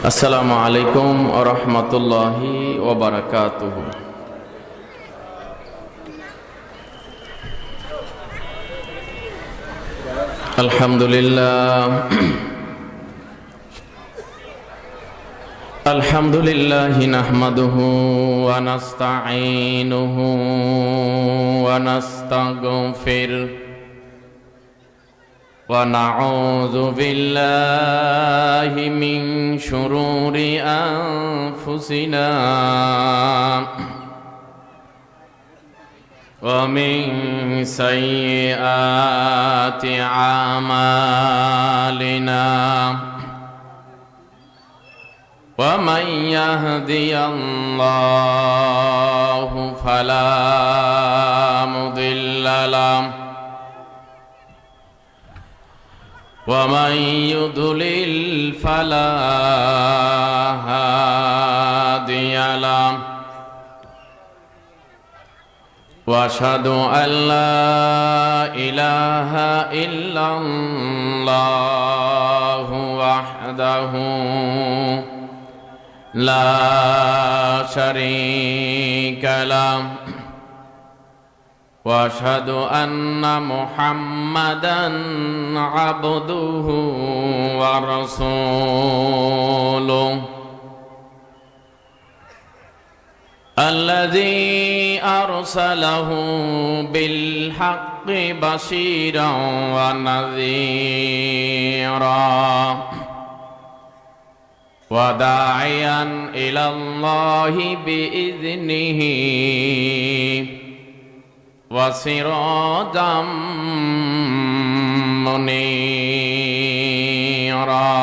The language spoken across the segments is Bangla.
আসসালামু আলাইকুম ওয়া রাহমাতুল্লাহি ওয়া বারাকাতুহু। আলহামদুলিল্লাহ নাহমাদুহু ওয়া নাস্তাঈনুহু ওয়া নাস্তাগফিরুহু ওয়া নাউযু বিল্লাহি মিন শুরুরি আনফুসিনা ওয়া মিন সাইয়্যাতি আমালিনা ওয়া মান ইয়াহদিয়াল্লাহু ফালা মুদিল্লা লাহু ومن يضلل فلا هادي له واشهد ان لا اله الا الله وحده لا شريك له واشهد ان محمدا عبده ورسوله الذي ارسله بالحق بشيرا ونذيرا وداعيا الى الله باذنه وسراجا منيرا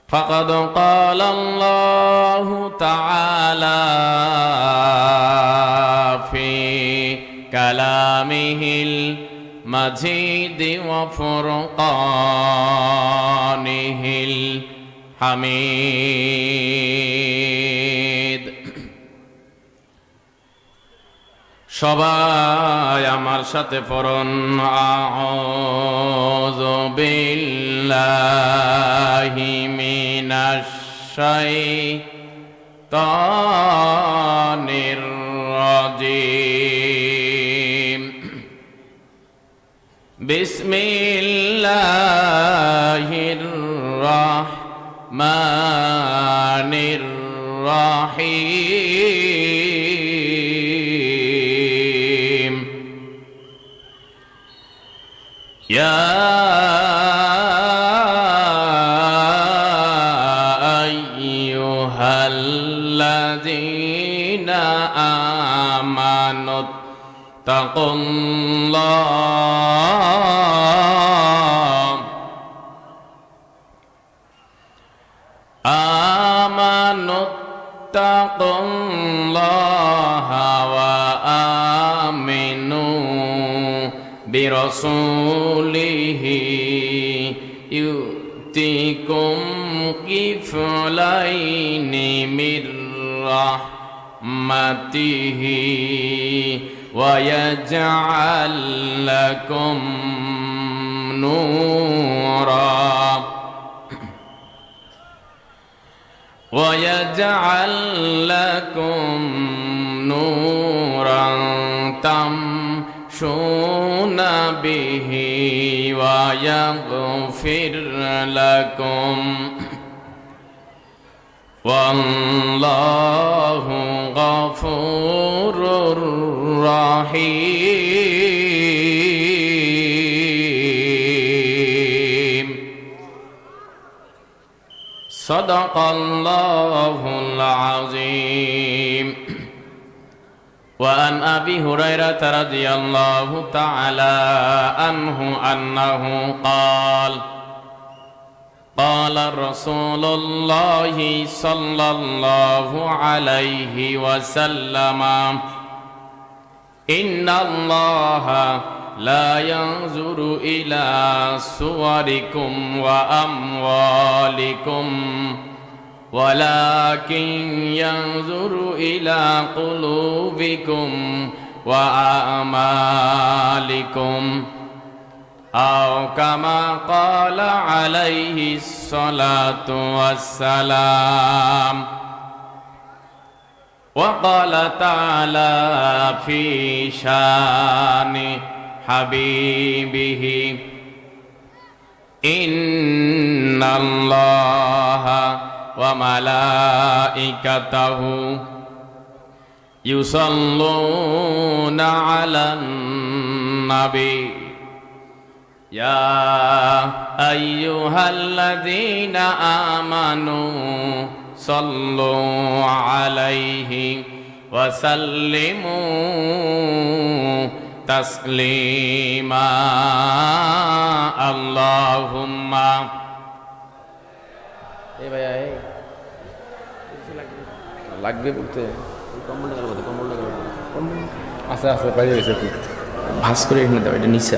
فقد قال الله تعالى في كلامه المجيد وفرقانه الحميد সবাই আমার সাথে পড়ুন আউযু বিল্লাহি মিনাশ শাইতানির রাজীম বিসমিল্লাহির রাহমানির রাহিম يا أيها الذين آمنوا اتقوا الله اتقوا الله وآمنوا برسوله يؤتكم كفلين من رحمته ويجعل لكم نورا ويجعل لكم نورا تمشون به ويغفر لكم والله غفور رحيم صدق الله العظيم وعن أبي هريرة رضي الله تعالى عنه أنه قال قال رسول الله صلى الله عليه وسلم إن الله لا ينظر إلى صوركم وأموالكم ولكن ينظر إلى قلوبكم وأعمالكم আও কামা ক্বালা আলাইহিস সালাতু ওয়াসসালাম। وقال تعالى في شان حبيبه إن الله وملائكته يصلون على النبي يا أيها الذين آمنوا صلوا عليه وسلموا تسليما اللهم লাগবে বলতে আচ্ছা আচ্ছা পাই গেছে ভাঁজ করে এখানে দাও, এটা নিচে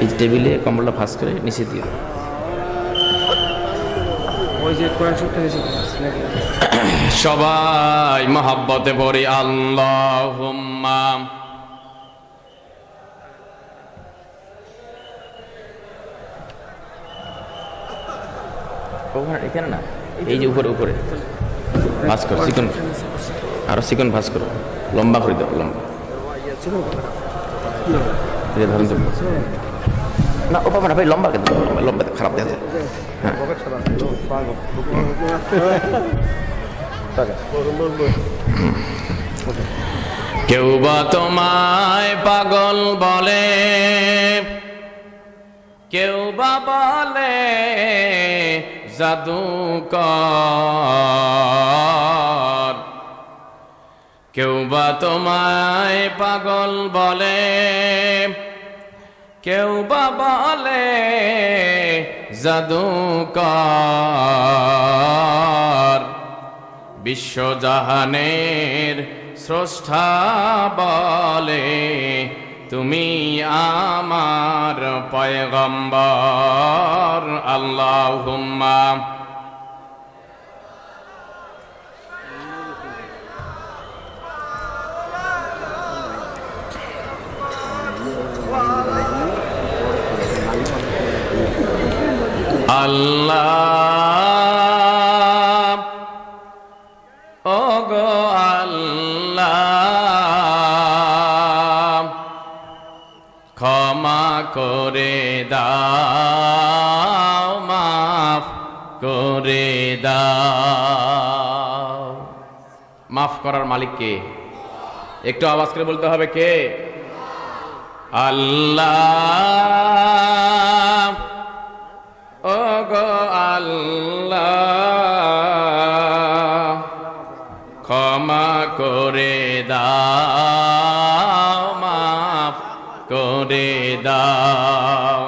এই টেবিলে কম্বলটা ভাঁজ করে নিচে দিও। ওই যে কোরআন শক্তি হয়েছে সবাই মহাব্বতে পড়ি আল্লাহুম্মা। এখানে না, এই যে উপরে উপরে ভাঁজ করো, চিকন আরো চিকন ভাঁজ করো, লম্বা করে দাও, লম্বা ধরেন তো না, ও পাবে না ভাই, লম্বা কিন্তু লম্বা খারাপ দেখা যায়। হ্যাঁ কেউ বা তোমায় পাগল বলে, কেউ বা বলে জাদুকর, কেউ বা তোমায় পাগল বলে, কেউ বা বলে জাদুকর, বিশ্বজাহানের স্রষ্টা বলে তুমি আমার পয়গম্বর। আল্লাহুম্মা আল্লাহ ও গো আল্লাহ ক্ষমা করে দাও, মাফ করে দাও। মাফ করার মালিক কে? একটু আওয়াজ করে বলতে হবে, কে? আল্লাহ ও গো আল্লাহ ক্ষমা করে দাও, মাফ করে দাও,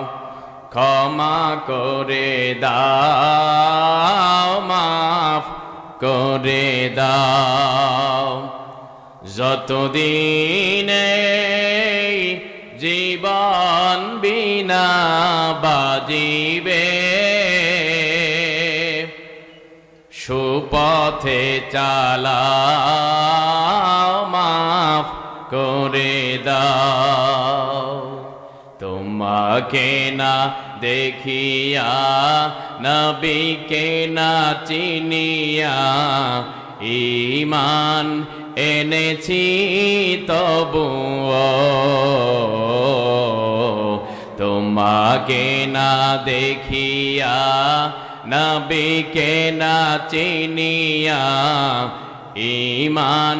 ক্ষমা করে দাও, মাফ করে দাও। যতদিন জীবন বিনা বাজিবে, সুপথে চালাও, মাফ করে দাও। তোমাকে না দেখিয়া, নবীকে না চিনিয়া, ঈমান এনেছি তবুও, তোমাকে না দেখিয়া, নবীকে না চিনিয়া, ঈমান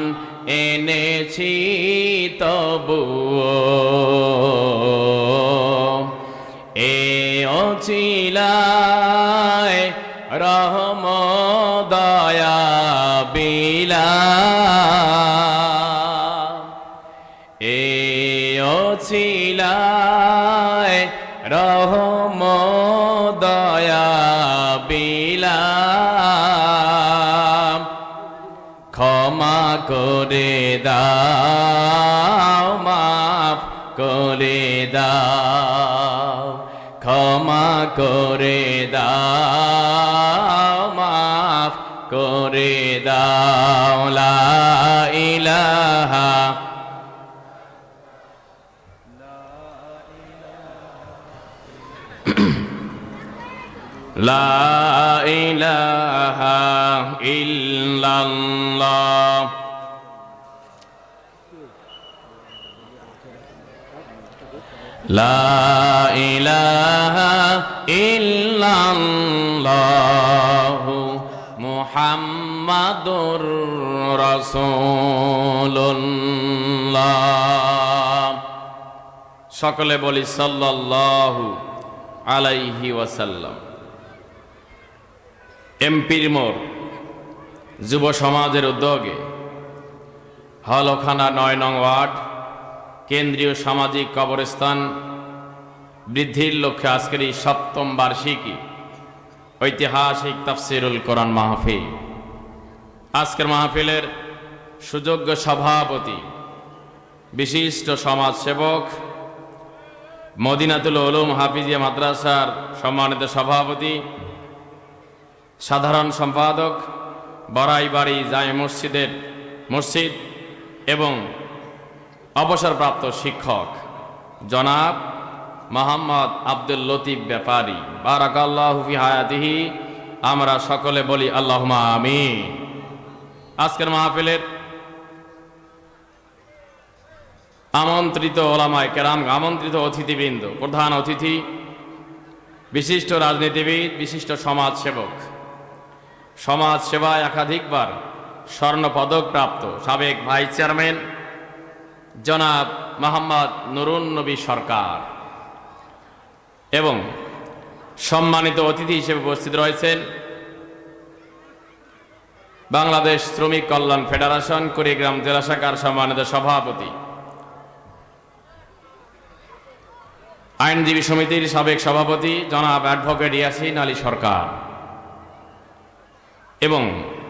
এনেছি তবুও। এ অছিলায় রহম দয়া বিলা, এ অছিলায় রহম দয়া বিলা, ক্ষমা করে দাও, মাফ করে দাও, ক্ষমা করে দাও, মাফ করে দাও। লা ইলাহা লা ইলাহা ইল্লাল্লাহ লা ইলাহা ইল্লাল্লাহু মুহাম্মাদুর রাসূলুল্লাহ। সকলে বলি সাল্লাল্লাহু আলাইহি ওয়াসাল্লাম। এমপির মোড় যুব সমাজের উদ্যোগে হলখানা ৯ নং ওয়ার্ড কেন্দ্রীয় সামাজিক কবরস্থান বৃদ্ধির লক্ষ্যে আজকের এই ৭ম বার্ষিকী ঐতিহাসিক তাফসিরুল কোরআন মাহফিল। আজকের মাহফিলের সুযোগ্য সভাপতি, বিশিষ্ট সমাজসেবক, মদিনাতুল উলুম হাফিজিয়া মাদ্রাসার সম্মানিত সভাপতি, সাধারণ সম্পাদক, বড়াইবাড়ি জামে মসজিদ এবং অবসরপ্রাপ্ত শিক্ষক জনাব মোহাম্মদ আব্দুল লতিফ ব্যাপারী, বারাকাল্লাহু ফি হায়াতিহি। আমরা সকলে বলি আল্লাহুম্মা আমিন। আজকের মাহফিলের আমন্ত্রিত ওলামায়ে কেরাম, আমন্ত্রিত অতিথিবৃন্দ, প্রধান অতিথি, বিশিষ্ট রাজনীতিবিদ, বিশিষ্ট সমাজসেবক, সমাজ সেবায় একাধিকবার স্বর্ণপদক প্রাপ্ত সাবেক ভাইস চেয়ারম্যান জনাব মোহাম্মদ নুরুন নবী সরকার এবং সম্মানিত অতিথি হিসেবে উপস্থিত রয়েছেন বাংলাদেশ শ্রমিক কল্যাণ ফেডারেশন কুড়িগ্রাম জেলা শাখার সম্মানিত সভাপতি, আইনজীবী সমিতির সাবেক সভাপতি জনাব অ্যাডভোকেট ইয়াসিন আলী সরকার এবং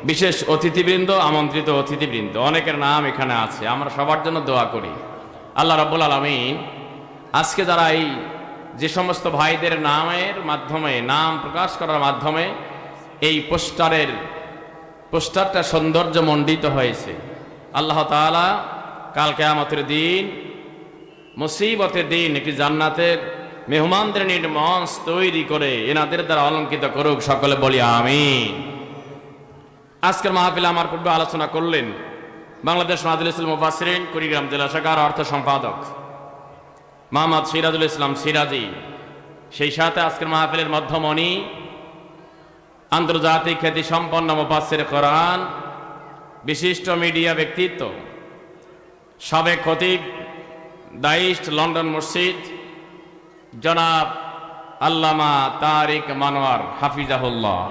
বিশেষ অতিথিবৃন্দ, আমন্ত্রিত অতিথিবৃন্দ, অনেকের নাম এখানে আছে। আমরা সবার জন্য দোয়া করি আল্লাহ রাব্বুল আলামিন আজকে যারা এই যে সমস্ত ভাইদের নামের মাধ্যমে, নাম প্রকাশ করার মাধ্যমে এই পোস্টারটা সৌন্দর্যমণ্ডিত হয়েছে, আল্লাহ তাআলা কাল কিয়ামতের দিন, মুসিবতের দিন একটি জান্নাতের মেহমানদের নিয়ে মঞ্চ তৈরি করে এনাদের দ্বারা অলঙ্কিত করুক। সকলে বলি আমিন। আজকের মাহফিলে আমার পূর্বে আলোচনা করলেন বাংলাদেশ মাজলিসুল মুফাসসিরিন কুড়িগ্রাম জেলা শাখার অর্থ সম্পাদক মোহাম্মদ সিরাজুল ইসলাম সিরাজি। সেই সাথে আজকের মাহফিলের মধ্যমণি, আন্তর্জাতিক খ্যাতি সম্পন্ন মুফাসসির কোরআন, বিশিষ্ট মিডিয়া ব্যক্তিত্ব, সাবেক খতিব দাইস্ট লন্ডন মসজিদ জনাব আল্লামা তারিক মানোয়ার হাফিজাহুল্লাহ।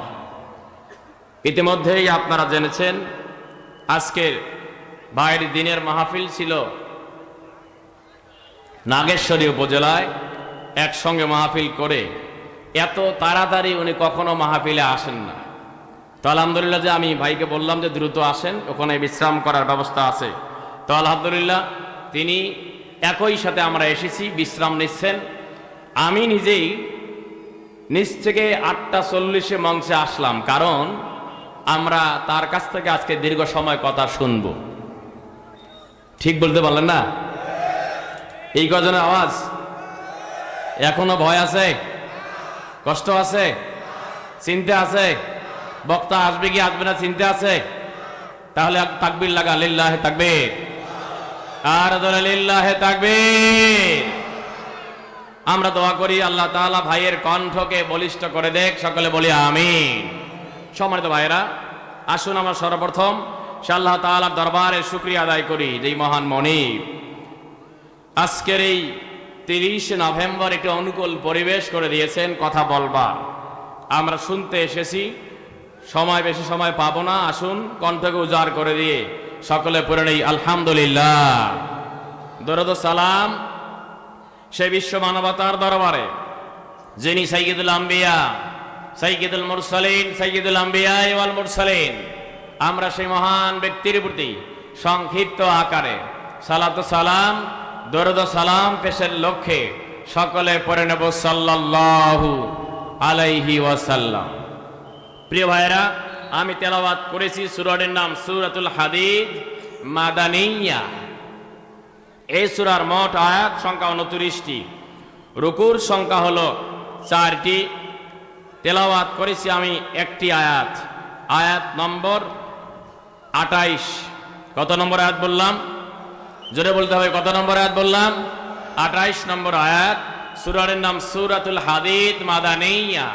ইতিমধ্যেই আপনারা জেনেছেন আজকের ভাইয়ের দিনের মাহফিল ছিল নাগেশ্বরী উপজেলায়। একসঙ্গে মাহফিল করে এত তাড়াতাড়ি উনি কখনো মাহফিলে আসেন না। তো আলহামদুলিল্লাহ, যে আমি ভাইকে বললাম যে দ্রুত আসেন, ওখানে বিশ্রাম করার ব্যবস্থা আছে। তো আলহামদুলিল্লাহ তিনি একই সাথে আমরা এসেছি, বিশ্রাম নিচ্ছেন। আমি নিজেই নিচ থেকে 8:40 মঞ্চে আসলাম, কারণ আমরা তার কাছ থেকে আজকে দীর্ঘ সময় কথা শুনব। ঠিক বলতে পারলেন না? এই কজনের আওয়াজ এখনো ভয় আছে, কষ্ট আছে, চিন্তা আছে, বক্তা আসবে কি আসবে না চিন্তা আছে? তাহলে তাকবীর লাগা, লিল্লাহে তাকবীর, আর জোরে লিল্লাহে তাকবীর। আমরা দোয়া করি আল্লাহ তাআলা ভাইয়ের কণ্ঠকে বলিষ্ঠ করে দেখ। সকলে বলি আমিন। সম্মানিত ভাইয়েরা, আসুন আমরা সর্বপ্রথম সে আল্লাহ তাআলার দরবারে শুকরিয়া আদায় করি, যেই মহান মনিব আজকের এই 30 নভেম্বর একটি অনুকূল পরিবেশ করে দিয়েছেন কথা বলবার। আমরা শুনতে এসেছি, বেশি সময় পাবো না। আসুন কণ্ঠকে উজাড় করে দিয়ে সকলে পড়ে নেই আলহামদুলিল্লাহ। দরুদ ও সালাম সে বিশ্ব মানবতার দরবারে, যিনি সাইয়্যিদুল আম্বিয়া, সাইয়্যিদুল মুরসালিন, সাইয়্যিদুল আম্বিয়া ওয়াল মুরসালিন। আমরা সেই মহান ব্যক্তির প্রতি সংক্ষিপ্ত আকারে সালাত ও সালাম, দরুদ ও সালাম পেশের লক্ষ্যে সকলে পড়ে নেব সাল্লাল্লাহু আলাইহি ওয়াসাল্লাম। প্রিয় ভাইরা, আমি তেলাওয়াত করেছি সূরাটির নাম সূরাতুল হাদিদ মাদানিয়া। এই সূরার মোট আয়াত সংখ্যা 29টি, রুকুর সংখ্যা হলো 4টি, তেলাওয়াত করেছি আমি একটি আয়াত, আয়াত নম্বর 28। কত নম্বর আয়াত বললাম? জোরে বলতে হবে, কত নম্বর আয়াত বললাম? 28 নম্বর আয়াত। সূরার নাম সূরাতুল হাদীদ, মাদানিয়া।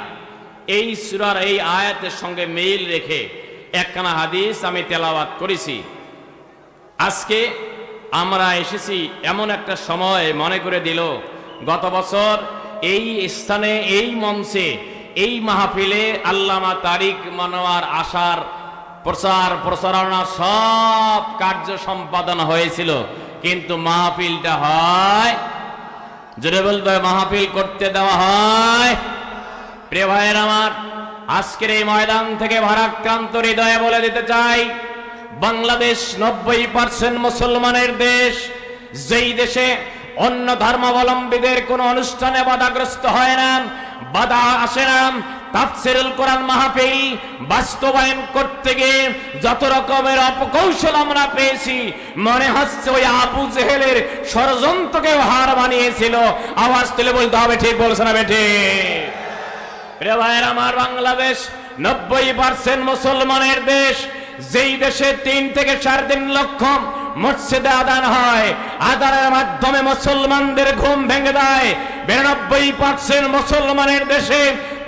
এই সূরার এই আয়াতের সঙ্গে মিল রেখে একখানা হাদিস আমি তেলাওয়াত করেছি। আজকে আমরা এসেছি এমন একটা সময় মনে করে দিল, গত বছর এই স্থানে, এই মঞ্চে, এই মাহফিলে আল্লামা তারিক মনোয়ার আসার প্রচার প্রচারণা সব কার্য সম্পাদন হয়েছিল, কিন্তু মাহফিলটা হয়, জোরে বলতে হয়, মাহফিল করতে দেওয়া হয়। প্রিয় ভাইয়ের আমার, আজকের এই ময়দান থেকে ভারাক্রান্ত হৃদয়ে বলে দিতে চাই, বাংলাদেশ 90% মুসলমানের দেশ। যেই দেশে অন্য ধর্মাবলম্বীদের কোনো অনুষ্ঠানে বাধাগ্রস্ত হয় না, বাধা আসে না, তাফসীরুল কোরআন মাহফিল বাস্তবায়ন করতে গিয়ে যত রকমের অপকৌশল আমরা পেয়েছি, মনে হচ্ছে ওই আবু জেহেলের ষড়যন্ত্রকে হার বানিয়েছিল। আওয়াজ তুলে বলতে হবে, ঠিক বলছে না বেঠে? প্রিয় ভাইয়ের আমার, বাংলাদেশ 90% মুসলমানের দেশ। যেই দেশে 3 থেকে 3.5 লক্ষ মসজিদে আযান হয়, আযানের মাধ্যমে মুসলমানদের ঘুম ভেঙে দেয়। 92% মুসলমানের দেশে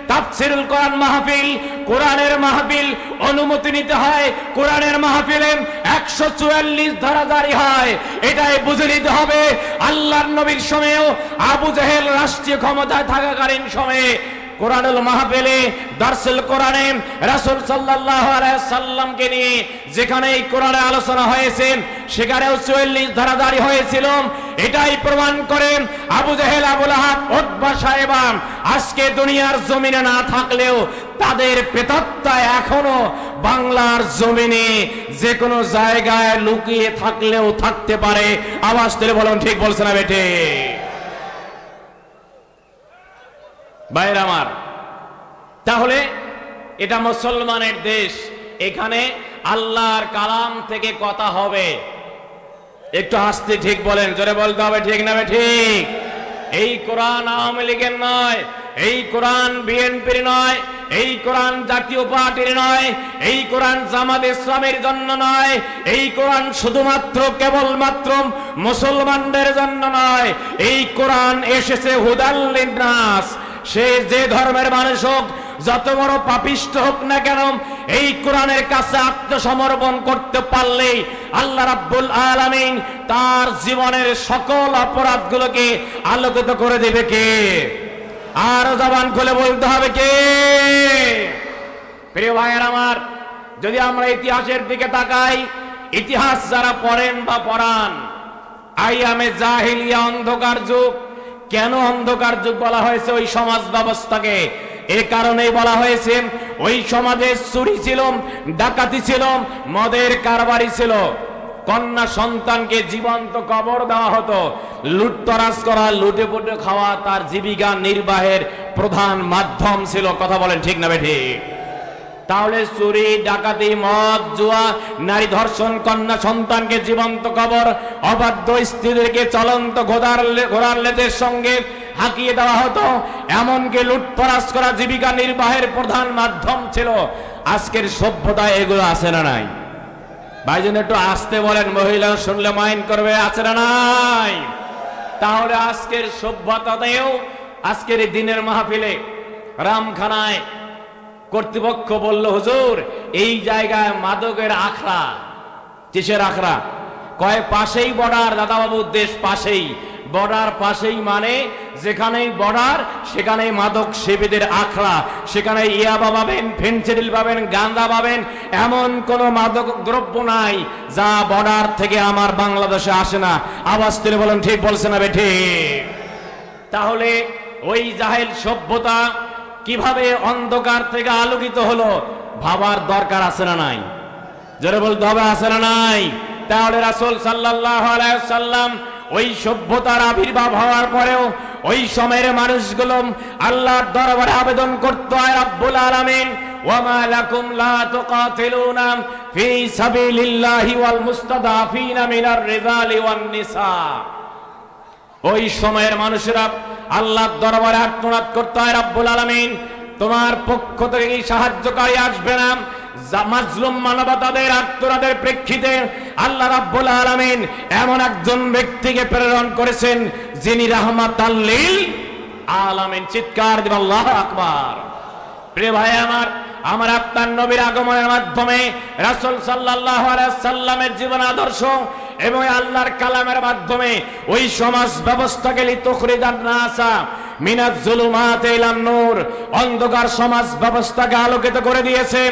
তাফসীরুল কোরআন মাহফিল, কোরআনের মাহফিল অনুমতি নিতে হয়। কোরআনের মাহফিলে 144 ধারা জারি হয়। এটাই বুঝে নিতে হবে, আল্লাহর নবীর সময়েও আবু জেহেল রাষ্ট্রীয় ক্ষমতায় থাকাকালীন সময়ে কোরআনুল মাহফিলে দারসুল কোরআনে রাসূল সাল্লাল্লাহু আলাইহি সাল্লামকে নিয়ে যেখানে এই কোরআনে আলোচনা হয়েছে, সেখানেও 44 ধারা জারি হয়েছিল। এটাই প্রমাণ করে আবু জেহেল, আবু লাহাব, উতবা সাহেবা আজকে দুনিয়ার জমিনে না থাকলেও তাদের প্রেতাত্মা এখনো বাংলার জমিনে যে কোনো জায়গায় লুকিয়ে থাকলেও থাকতে পারে। আওয়াজ তুলে বলুন, ঠিক বলছে না বেটে? ভাইরা আমার, তাহলে এটা মুসলমানের দেশ, এখানে আল্লাহর কালাম থেকে কথা হবে। একটু আস্তে ঠিক বলেন, জোরে বলতে হবে, ঠিক না ঠিক? এই কোরআন আওয়ামী লীগের নয়, এই কোরআন বিএনপির নয়, এই কোরআন জাতীয় পার্টির নয়, এই কোরআন জামাত ইসলামের জন্য নয়, এই কোরআন শুধুমাত্র কেবলমাত্র মুসলমানদের জন্য নয়। এই কোরআন এসেছে হুদাল লিন্নাস। সে যে ধর্মের মানুষ হোক, যত বড় পাপিষ্ঠ হোক না কেন, এই কোরআনের কাছে আত্মসমর্পণ করতে পারলেই আল্লাহ রাব্বুল আলামিন তার জীবনের সকল অপরাধগুলোকে আলোকিত করে দেবে কে? আর জবান খুলে বলতে হবে কে? প্রিয় ভাইয়ের আমার, যদি আমরা ইতিহাসের দিকে তাকাই, ইতিহাস যারা পড়েন বা পড়ান, আইয়ামে জাহিলিয়া, অন্ধকার যুগ। কেন অন্ধকার যুগ বলা হয়েছে ওই সমাজ ব্যবস্থাকে? এ কারণেই বলা হয়েছে, ওই সমাজে চুরি ছিল, ডাকাতি ছিল, মদের কারবারি ছিল, কন্যা সন্তানকে জীবন্ত কবর দেওয়া হতো, লুটতরাজ করা, লুটে পুটে খাওয়া তার জীবিকা নির্বাহের প্রধান মাধ্যম ছিল। কথা বলেন, ঠিক না বেঠি? তাহলে চুরি, ডাকাতি, মদ, জুয়া, নারী ধর্ষণ, কন্যা সন্তানকে জীবন্ত কবর, অবাধ্য স্ত্রীদেরকে চলন্ত ঘোড়ার লেজের সঙ্গে হাঁকিয়ে দেওয়া হতো, এমনকি লুটতরাজ করা জীবিকা নির্বাহের প্রধান মাধ্যম ছিল। আজকের সভ্যতায় এগুলো আছে না নাই? ভাইজন একটু আসতে বলেন, মহিলা শুনলে মাইন্ড করবে, আছে না নাই? তাহলে আজকের সভ্যতাতেও, আজকের এই দিনের মাহফিলে রামখানায় কর্তৃপক্ষ বলল, হুজুর এই জায়গায় মাদকের আখড়া। কিসের আখড়া? কয় পাশেই বর্ডার, দাদাবাবুর দেশ পাশেই, বর্ডার পাশেই মানে যেখানেই বর্ডার সেখানেই মাদক সেবীদের আখড়া, সেখানে ইয়াবা পাবেন, ফেনসিডিল পাবেন, গাঁজা পাবেন, এমন কোন মাদক দ্রব্য নাই যা বর্ডার থেকে আমার বাংলাদেশে আসে না। আওয়াজ তুলে বলেন, ঠিক বলছে না বেঠি? তাহলে ওই জাহেল সভ্যতা কিভাবে অন্ধকার থেকে আলোকিত হলো ভাবার দরকার আছে না নাই? জোরে বলতে হবে, আছে না নাই? তাহলে রাসূল সাল্লাল্লাহু আলাইহি ওয়াসাল্লাম ওই সভ্যতার আবির্ভাব হওয়ার পরেও ওই সময়ের মানুষগুলো আল্লাহর দরবারে আবেদন করত, আয় রাব্বুল আলামিন, ওয়া মা লাকুম লা তুকাতিলুনা ফি সাবিলিল্লাহি ওয়াল মুস্তাদাফিনা মিনার রিজালি ওয়ান নিসা। ওই সময়ের মানুষেরা আল্লাহর দরবারে আর্তনাদ করত, আয় রাব্বুল আলামিন, তোমার পক্ষ থেকে এই সাহায্যকারী আসবে না। মাজলুম মানবতাদের আত্মরাদের প্রেক্ষিতে আল্লাহ রাব্বুল আলামিন এমন একজন ব্যক্তিকে প্রেরণ করেছেন যিনি রাহমাতাল লিল আলামিন। চিৎকার দিন আল্লাহু আকবার। প্রিয় ভাই আমার আপনার নবীর আগমনের মাধ্যমে রাসূল সাল্লাল্লাহু আলাইহি সাল্লামের জীবন আদর্শ এবং আল্লাহর কালামের মাধ্যমে ওই সমাজ ব্যবস্থাকে লিতুখরিজান নাসা মিনাজ যুলুমাতি ইলান নূর, অন্ধকার সমাজ ব্যবস্থাকে আলোকিত করে দিয়েছেন।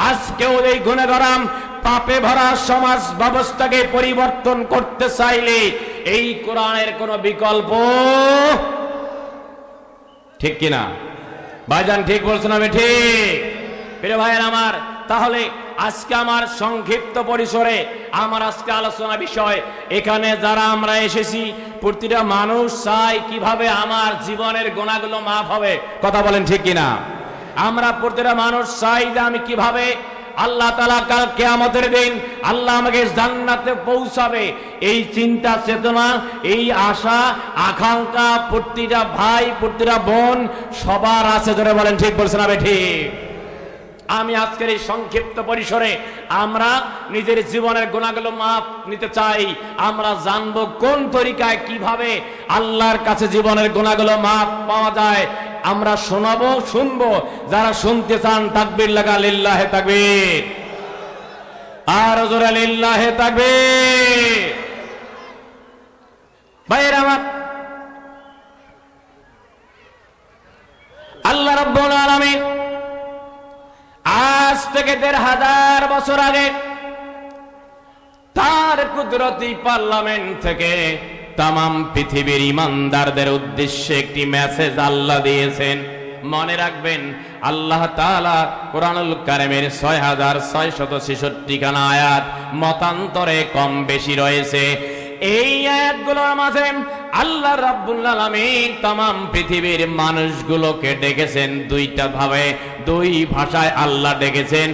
আজকেও এই গুণেগারাম পাপে ভরা সমাজ ব্যবস্থাকে পরিবর্তন করতে চাইলে এই কোরআনের কোনো বিকল্প ঠিক কিনা ভাইজান? ঠিক বলছেন আমি ঠিক? প্রিয় ভাইয়ের আমার, তাহলে আজকে আমার সংক্ষিপ্ত পরিসরে আমার আজকে আলোচনা বিষয়, এখানে যারা আমরা এসেছি প্রতিটা মানুষ চাই কিভাবে আমার জীবনের গুনাহগুলো মাফ হবে। কথা বলেন ঠিক কিনা? আমরা প্রতিটা মানুষ চাই যে আমি কিভাবে আল্লাহ তাআলা কাল কিয়ামতের দিন আল্লাহ আমাকে জান্নাতে পৌঁছাবে, এই চিন্তা চেতনা, এই আশা আকাঙ্ক্ষা প্রতিটা ভাই প্রতিটা বোন সবার আছে। ধরে বলেন ঠিক বলছেন আমি ঠিক? আমি আজকের এই সংক্ষিপ্ত পরিসরে আমরা নিজের জীবনের গুনাহগুলো মাফ নিতে চাই। আমরা জানবো কোন তরিকায় কিভাবে আল্লাহর কাছে জীবনের গুনাহগুলো মাফ পাওয়া যায়। আমরা শুনবো। যারা শুনতে চান তাকবীর লাগা, লিল্লাহে তাকবীর, আর জোরে লিল্লাহে তাকবীর। ভাইয়েরা আমার, আল্লাহ রাব্বুল আলামিন আজ থেকে ১৫০০ বছর আগে তার কুদরতি পার্লামেন্ট থেকে তামাম পৃথিবীর ইমানদারদের উদ্দেশ্যে একটি মেসেজ আল্লাহ দিয়েছেন। মনে রাখবেন, আল্লাহ তাআলা কোরআনুল কারীমের ৬৬৬৬ খানা আয়াত মতান্তরে কম বেশি রয়েছে। এই আয়াতগুলোর মাঝে আল্লাহ রাব্বুল আলামিন তামাম পৃথিবীর মানুষগুলোকে ডেকেছেন দুইটা ভাবে, দুই ভাষায় আল্লাহ ডেকেছেন।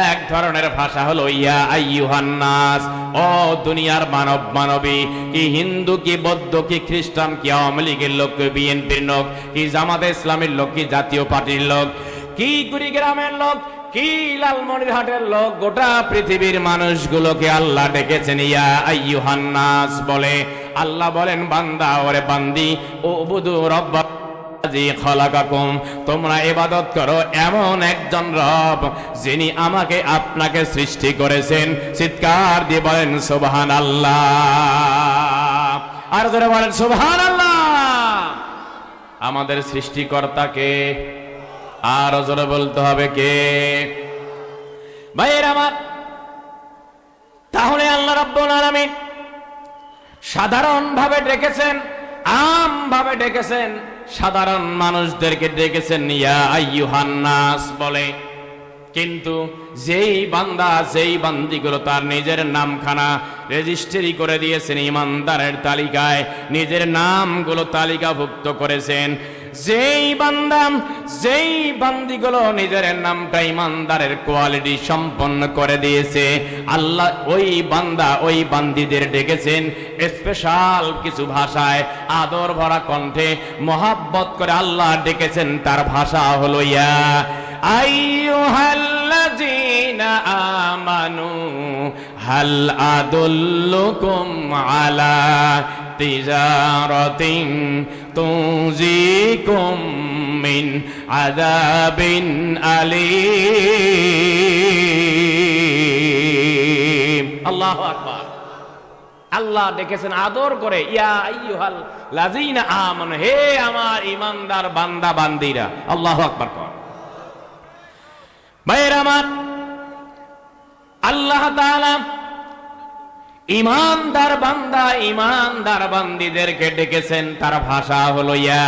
এক ধরনের ভাষা হলো ইয়া আইয়ুহান নাস, ও দুনিয়ার মানব মানবী, কি হিন্দু কি বৌদ্ধ কি খ্রিস্টান কি আওয়ামী লীগের লোক কি বিএনপির লোক কি জামাতে ইসলামের লোক কি জাতীয় পার্টির লোক কি কুড়িগ্রামের লোক কি লালমনিরহাটের লোক, গোটা পৃথিবীর মানুষগুলোকে আল্লাহ ডেকেছেন ইয়া আইয়ুহান নাস বলে। আল্লাহ বলেন, বান্দা ওরে বান্দি, উবুদু রাব্বাকুম খালাকাকুম, তোমরা ইবাদত করো এমন একজন রব যিনি আমাকে আপনাকে সৃষ্টি করেছেন। চিৎকার দিয়ে বলেন সুবহানাল্লাহ, আর জোরে বলেন সুবহানাল্লাহ। আমাদের সৃষ্টিকর্তাকে আর জোরে বলতে হবে কে? ভাইয়ের আমার, তাহলে আল্লাহ রাব্বুল আলামিন সাধারণ ভাবে ডেকেছেন, আম ভাবে ডেকেছেন, সাধারণ মানুষদেরকে ডেকেছেন ইয়া আইয়ুহান নাস বলে। কিন্তু যেই বান্দা যেই বান্দিগুলো তার নিজের নামখানা রেজিস্ট্রি করে দিয়েছেন ইমানদারের তালিকায়, নিজের নামগুলো তালিকাভুক্ত করেছেন, যেই বান্দা যেই বান্দিগুলো নিজের নামটা ইমানদারের কোয়ালিটি সম্পন্ন করে দিয়েছে, আল্লাহ ওই বান্দা ওই বান্দিদের ডেকেছেন স্পেশাল কিছু ভাষায়, আদর ভরা কণ্ঠে মহাব্বত করে আল্লাহ ডেকেছেন। তার ভাষা হলো ইয়া আইয়ুহাল্লাযীনা আমানু হাল আদুল্লুকুম আলা তিজারাতিন তুনজিকুম মিন আযাবিন আলীম। আল্লাহু আকবার। আল্লাহ ডেকেছেন আদর করে ইয়া আইয়ুহাল লাযীনা আমানু, হে আমার ইমানদার বান্দা বান্দিরা। আল্লাহু আকবার কর। ভাইয়ের আমার, আল্লাহ তাআলা ইমানদার বান্দা ইমানদার বান্দিদেরকে ডেকেছেন, তার ভাষা হলো ইয়া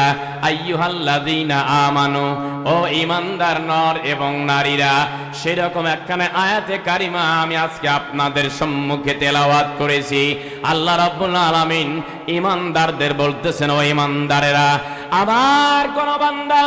আইয়ুহাল্লাযীনা আমানু, ও ইমানদার নর এবং নারীরা। সেরকম একখানে আয়াতে কারিমা আমি আজকে আপনাদের সম্মুখে তেলাওয়াত করেছি। আল্লাহ রাব্বুল আলামিন ইমানদারদের বলতেছেন, ও ইমানদারেরা, আমার কোন বান্দা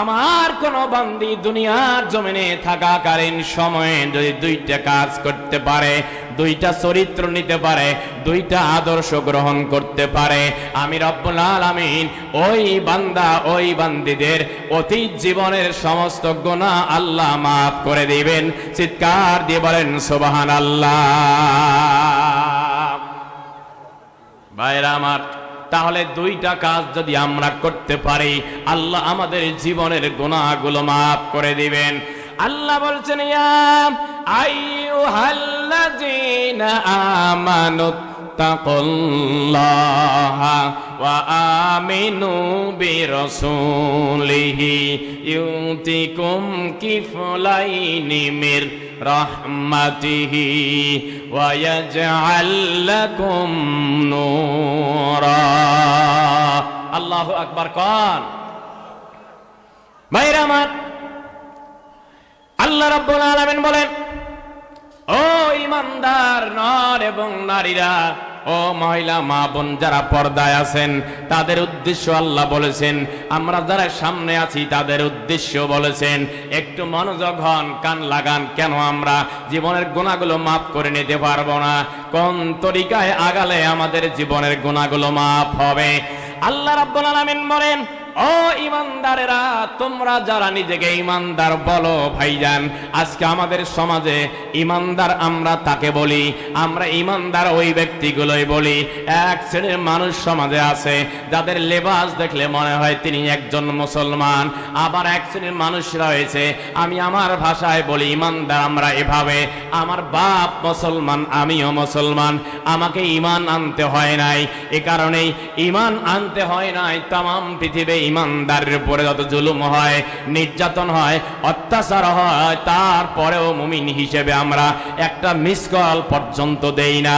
আমার কোন বান্দি দুনিয়ার জমিনে থাকাকালীন সময়ে যদি দুইটা কাজ করতে পারে, দুইটা চরিত্র নিতে পারে, দুইটা আদর্শ গ্রহণ করতে পারে, আমি রব্বুল আলামিন ওই বান্দা ওই বান্দীদের অতীত জীবনের সমস্ত গুনাহ আল্লাহ মাফ করে দিবেন। চিৎকার দিয়ে বলেন সুবহানাল্লাহ। ভাইরা আমার, তাহলে দুইটা কাজ যদি আমরা করতে পারি, আল্লাহ আমাদের জীবনের গুনাহগুলো মাফ করে দিবেন। আল্লাহ বলছেন, ইয়া আইয়ুহাল্লাযীনা আমানু তাকুল্লাহা ওয়া আমিনু বিরাসূলিহি ইউতিকুম কিফলাইনি মির রাহমাতিহি ওয়া ইয়াজআল লাকুম নূরা। আল্লাহু আকবার কোন। ভাইরা আমার, আল্লাহ রাব্বুল আলামিন বলেন, ও ঈমানদার নর এবং নারীরা, ও মহিলা মা বোন যারা পর্দায় আছেন, তাদের উদ্দেশ্য আল্লাহ বলেছেন, আমরা যারা সামনে আছি তাদের উদ্দেশ্য বলেছেন। একটু মনোযোগ হন, কান লাগান। কেন আমরা জীবনের গুনাহগুলো মাফ করে নিতে পারবো না? কোন তরিকায় আগালে আমাদের জীবনের গুনাহগুলো মাফ হবে? আল্লাহ রাব্বুল আলামিন বলেন, ও ঈমানদারেরা, তোমরা যারা নিজেকে ঈমানদার বলো, ভাইজান আজকে আমাদের সমাজে ঈমানদার আমরা তাকে বলি, আমরা ঈমানদার ওই ব্যক্তিগুলোই বলি। এক শ্রেণীর মানুষ সমাজে আছে যাদের লেবাস দেখলে মনে হয় তিনি একজন মুসলমান। আবার এক শ্রেণীর মানুষ রয়েছে, আমি আমার ভাষায় বলি ঈমানদার আমরা এভাবে, আমার বাপ মুসলমান, আমিও মুসলমান, আমাকে ঈমান আনতে হয় নাই। এ কারণেই ঈমান আনতে হয় নাই। তামাম পৃথিবী ঈমানদারের উপরে যত জুলুম হয়, নির্যাতন হয়, অত্যাচার হয়, তারপরেও মুমিন হিসেবে আমরা একটা মিস কল পর্যন্ত দেই না।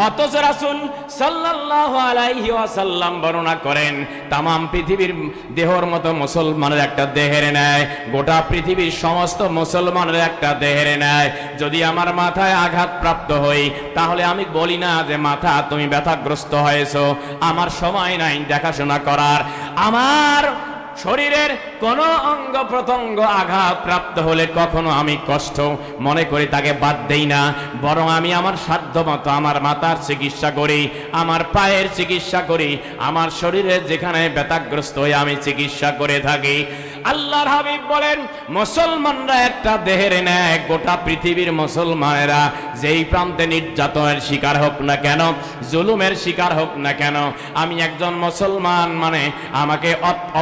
অথচ রাসূল সাল্লাল্লাহু আলাইহি ওয়াসাল্লাম বর্ণনা করেন, তামাম পৃথিবীর দেহর মতো মুসলমানের একটা দেহের ন্যায়, গোটা পৃথিবীর সমস্ত মুসলমানের একটা দেহের ন্যায়। যদি আমার মাথায় আঘাত প্রাপ্ত হই, তাহলে আমি বলি না যে মাথা তুমি ব্যথাগ্রস্ত হয়েছো, আমার সময় নাই দেখাশোনা করার। আমার শরীরের কোন অঙ্গ প্রত্যঙ্গ আঘাত প্রাপ্ত হলে কখনো আমি কষ্ট মনে করি তাকে বাদ দেই না, বরং আমি আমার সাধ্য মতো আমার মাথার চিকিৎসা করি, আমার পায়ের চিকিৎসা করি, আমার শরীরে যেখানে ব্যথাগ্রস্ত হয়ে আমি চিকিৎসা করে থাকি। আল্লাহর হাবিব বলেন, মুসলমানরা একটা দেহের ন্যায়। গোটা পৃথিবীর মুসলমানেরা যেই প্রান্তে নির্যাতনের শিকার হোক না কেন, জুলুমের শিকার হোক না কেন, আমি একজন মুসলমান মানে আমাকে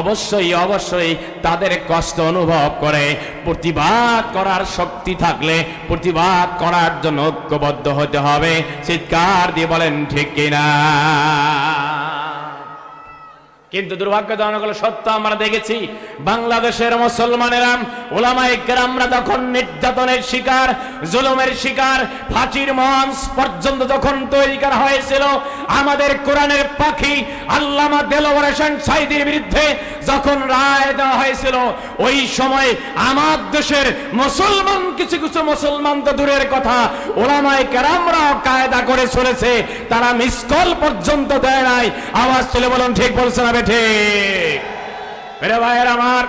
অবশ্যই অবশ্যই তাদের কষ্ট অনুভব করে প্রতিবাদ করার শক্তি থাকলে প্রতিবাদ করার জন্য ঐক্যবদ্ধ হতে হবে। চিৎকার দিয়ে বলেন ঠিক কিনা? কিন্তু দুর্ভাগ্যজনক হলো সত্য, আমরা দেখেছি বাংলাদেশের মুসলমানেরা, উলামায়ে কেরামরা যখন নির্যাতনের শিকার, জুলুমের শিকার, ফাঁসির মঞ্চ পর্যন্ত যখন তৈরি করা হয়েছিল, আমাদের কোরআনের পাখি আল্লামা দেলোয়ার হোসেন সাঈদীর বিরুদ্ধে যখন রায় দেওয়া হয়েছিল, ওই সময় আমার দেশের মুসলমান কিছু কিছু মুসলমান তো দূরের কথা, উলামায়ে কেরামরাও কায়দা করে চলেছে, তারা মিসকল পর্যন্ত দেয় নাই। আওয়াজ তুলে বলুন ঠিক বলছেন না ঠিক? মেরে ভাইয়ের আমার,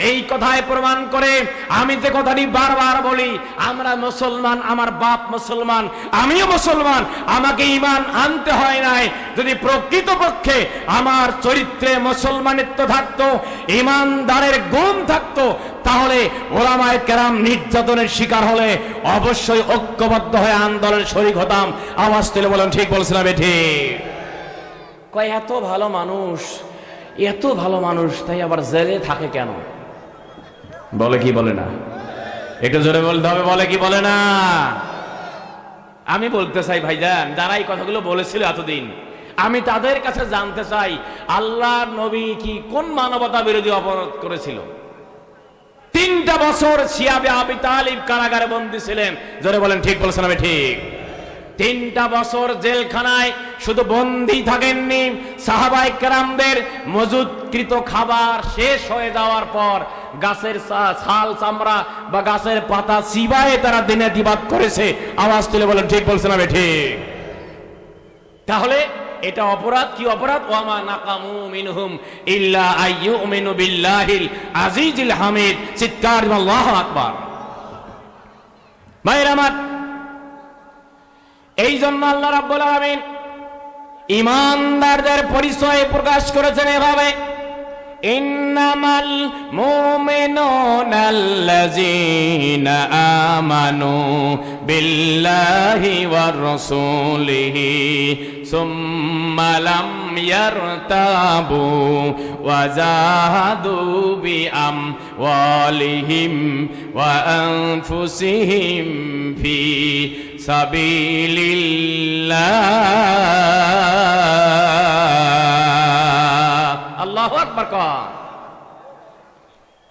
এই কথায় প্রমাণ করে আমি যে কথাটি বারবার বলি, আমরা মুসলমান, আমার বাপ মুসলমান, আমিও মুসলমান, আমাকে ঈমান আনতে হয় নাই। যদি প্রকৃতপক্ষে আমার চরিত্রে মুসলমানিত্ব থাকতো, ঈমানদারের গুণ থাকতো, তাহলে উলামায়ে কেরাম নির্যাতনের শিকার হলে অবশ্যই ঐক্যবদ্ধ হয়ে আন্দোলনের শরীক হতাম। আওয়াজ তুলে বলেন ঠিক বলছিলাম ঠিক? কয় এত ভালো মানুষ, এত ভালো মানুষ, তাই আবার জেলে থাকে কেন? বলে কি বলে না? একটু জোরে বলতে হবে, বলে কি বলে না? আমি বলতে চাই ভাইজান, যারা এই কথাগুলো বলেছিল এতদিন, আমি তাদের কাছে জানতে চাই, আল্লাহর নবী কি কোন মানবতা বিরোধী অপরাধ করেছিল? 3টা বছর শিয়াবে আবি তালিব কারাগারে বন্দী ছিলেন। জোরে বলেন ঠিক বলছেন আমি ঠিক? 3টা বছর জেলখানায় শুধু বন্দী থাকেননি, সাহাবায়ে কেরামদের মজুদকৃত খাবার শেষ হয়ে যাওয়ার পর গাছের ছাল চামড়া বা গাছের পাতা চিবায়ে তারা দিনে দিবাত করেছে। আওয়াজ তুলে বলেন ঠিক বলছেন আমি ঠিক? তাহলে এটা অপরাধ কি অপরাধ? ওয়ামা নাকামু মিনহুম ইল্লা আইয়ুমিনু বিল্লাহিল আজিজিল হামিদ। চিৎকার আল্লাহু আকবার। ভাইরা আমার, এই জন্য আল্লাহ রাব্বুল আলামিন ঈমানদারদের পরিচয় প্রকাশ করেছেন এভাবে, ইন্নামাল মুমিনুনা আল্লাযীনা আমানু বিল্লাহি ওয়ার রাসূলিহি সুম্মা লাম ইয়ারতাবু ওয়া জাহাদু বিআমওয়ালিহিম ওয়া আনফুসিহিম ফি সাবিলিল্লাহ। আল্লাহু আকবার।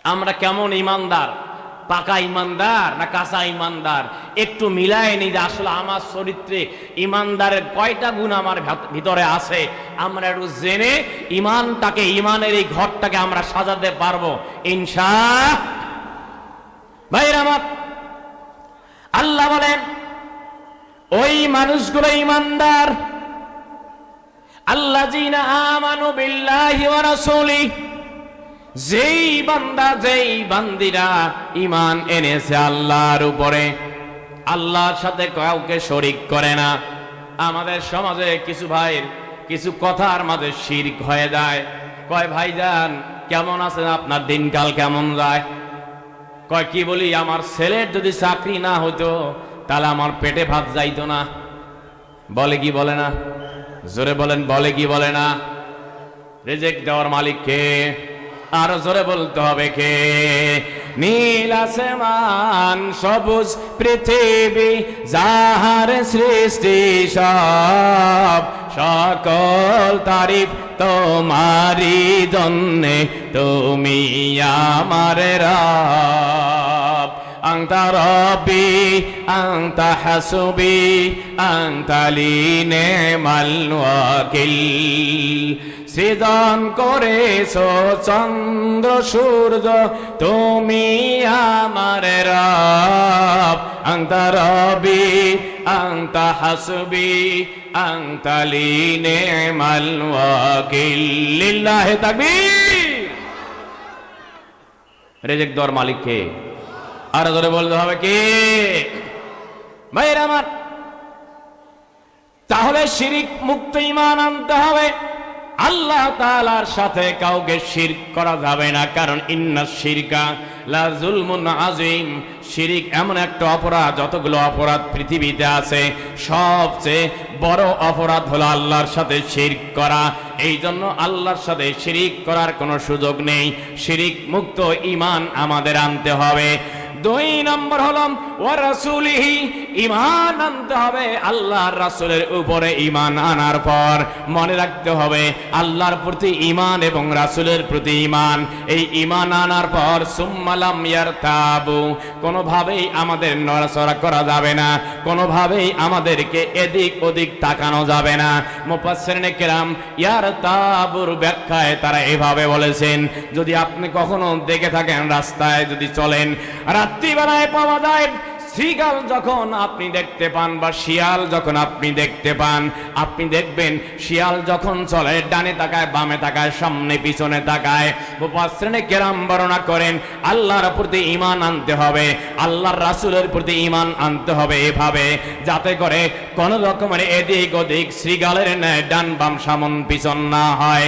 আমরা কেমন ইমানদার, পাকা ইমানদার না কাঁচা ইমানদার? একটু মিলায় নি যে আসলে আমার চরিত্রে ইমানদারের কয়টা গুণ আমার ভিতরে আছে, আমরা একটু জেনে ইমানটাকে, ইমানের এই ঘরটাকে আমরা সাজাতে পারবো ইনশাআল্লাহ। ভাইরা আমার, আল্লাহ বলেন ওই মানুষগুলো ইমানদার, আল্লাযীনা আমানু বিল্লাহি ওয়া রাসূলিহি, যেই বান্দা যেই বান্দিরা ঈমান এনেছে আল্লাহর উপরে, আল্লাহর সাথে কাউকে শরীক করে না। আমাদের সমাজে কিছু ভাইয়ের কিছু কথার মাঝে শিরক হয়ে যায়। কয় ভাইজান কেমন আছেন, আপনার দিনকাল কেমন যায়? কয় কি বলি, আমার ছেলের যদি চাকরি না হতো তাহলে আমার পেটে ভাত যাইতো না। বলে কি বলে না? জোরে বলেন, বলে কি বলে না? রিজিক দেওয়ার মালিক কে? আর জোরে বলতে হবে কে? নীল আসমান সবুজ পৃথিবী যাহার সৃষ্টি সব, সকল তারিফ তোমারি জন্যে, তুমি আমার রব। আনতা রব্বি আনতা হাসবি আনতা লি নি'মাল ওয়াকিল। সৃজন করেছো চন্দ্র সূর্য, তুমি আমার রব। আনতা রব্বি আনতা হাসবি আনতা লি নি'মাল ওয়াকিল। লিল্লাহি তাকবীর। রিজিক দেওয়ার মালিক কে? আর ধরে বলতে হবে কে? ভাইরা আমার, তাহলে শিরক মুক্ত ঈমান আনতে হবে। আল্লাহ তাআলার সাথে কাউকে শিরক করা যাবে না, কারণ ইন্নাশ শিরকা লা যুলমুন আযীম। শিরক এমন একটা অপরাধ, যতগুলো অপরাধ পৃথিবীতে আছে সবচেয়ে বড় অপরাধ হলো আল্লাহর সাথে শিরক করা। এই জন্য আল্লাহর সাথে শিরক করার কোনো সুযোগ নেই। শিরক মুক্ত ঈমান আমাদের আনতে হবে। 2 নম্বর হলো ওয়া রাসূলিহি, ঈমান আনতে হবে আল্লাহর রাসূলের উপরে। ঈমান আনার পর মনে রাখতে হবে আল্লাহর প্রতি ঈমান এবং রাসূলের প্রতি ঈমান। এই ঈমান আনার পর সুম্মা লাম ইয়ারতাবু, কোনোভাবেই আমাদের নড়াচড়া করা যাবে না, কোনোভাবেই আমাদেরকে এদিক ওদিক তাকানো যাবে না। মুফাসসিরিনে কেরাম ইয়ারতাবুর ব্যাখ্যায় তারা এভাবে বলেছেন, যদি আপনি কখনো দেখে থাকেন রাস্তায় যদি চলেন, রাত্রিবেলায় পাওয়া যায় শ্রীগাল যখন আপনি দেখতে পান বা শিয়াল যখন আপনি দেখতে পান, আপনি দেখবেন শিয়াল যখন চলে ডানে তাকায় বামে তাকায় সামনে পিছনে তাকায়। মুফাসসিরিনে কেরাম বর্ণনা করেন আল্লাহর প্রতি ঈমান আনতে হবে, আল্লাহর রাসূলের প্রতি ঈমান আনতে হবে এভাবে, যাতে করে কোন রকমের এদিক ওদিক শ্রীগালের ন্যায় ডান বাম সামন পিছন না হয়।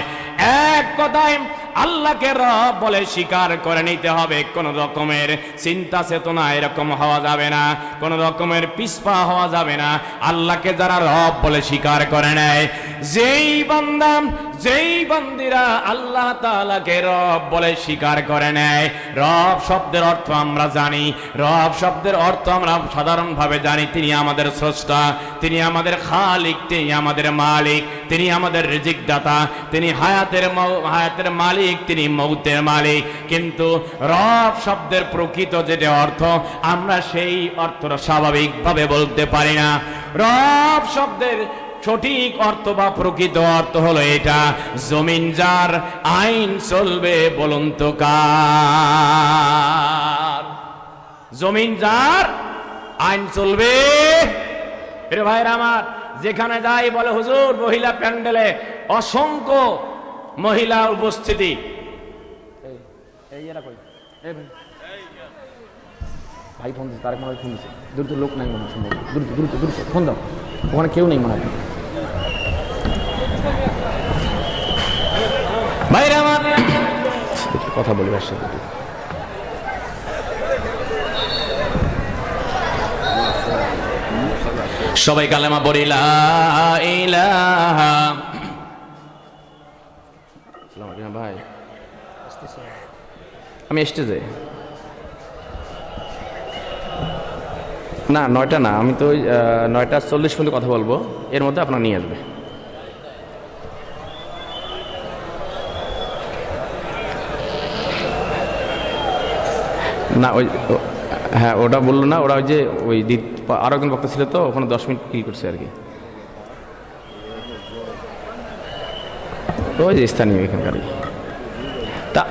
এক কথায় আল্লাহকে রব বলে স্বীকার করে নিতে হবে। কোন রকমের চিন্তা চেতনা এরকম হওয়া যাবে না, কোন রকমের পিছপা হওয়া যাবে না। আল্লাহকে যারা রব বলে স্বীকার করে নেয়, যেই বান্দা যেই বান্দিরা আল্লাহ তাআলাকে রব বলে স্বীকার করে নেয়, রব শব্দের অর্থ আমরা জানি, রব শব্দের অর্থ আমরা সাধারণভাবে জানি তিনি আমাদের স্রষ্টা, তিনি আমাদের খালিক, তিনি আমাদের মালিক, তিনি আমাদের রিজিক দাতা, তিনি হায়াতের মালিক, তিনি মৌতের মালিক। কিন্তু রব শব্দের প্রকৃত যেটা অর্থ আমরা সেই অর্থটা স্বাভাবিকভাবে বলতে পারি না। রব শব্দের সঠিক অর্থ বা প্রকৃত অর্থ হলো এটা, জমিন যার আইন চলবে বলুন তো কার? জমিন যার আইন চলবে। এর ভাইরা আমার, যেখানে যাই বলে হুজুর মহিলা প্যান্ডেলে অসংখ্য মহিলা উপস্থিতি, ভাই ফোন দিচ্ছে, তারেক মনে ফোন দিচ্ছে, দ্রুত লোক নাই মনে হয় সম্ভব, দ্রুত দ্রুত দ্রুত ফোন দাও, ওখানে কেউ নেই মনে হয়। ভাইরা আমার, একটু কথা বলি ভাইয়ের সাথে। সবাই কালেমা পড়ি লা ইলাহা। ভাই আমি স্টেজে না, 9টা না, আমি তো ওই 9:40 পর্যন্ত কথা বলবো, এর মধ্যে আপনার নিয়ে আসবে। না ওই হ্যাঁ ওটা বললো না, ওরা ওই যে ওই আরো একজন বক্তা ছিল তো, ওখানে 10 মিনিট কিল করছে আর কি, ওই যে স্থানীয় এখানকার। তা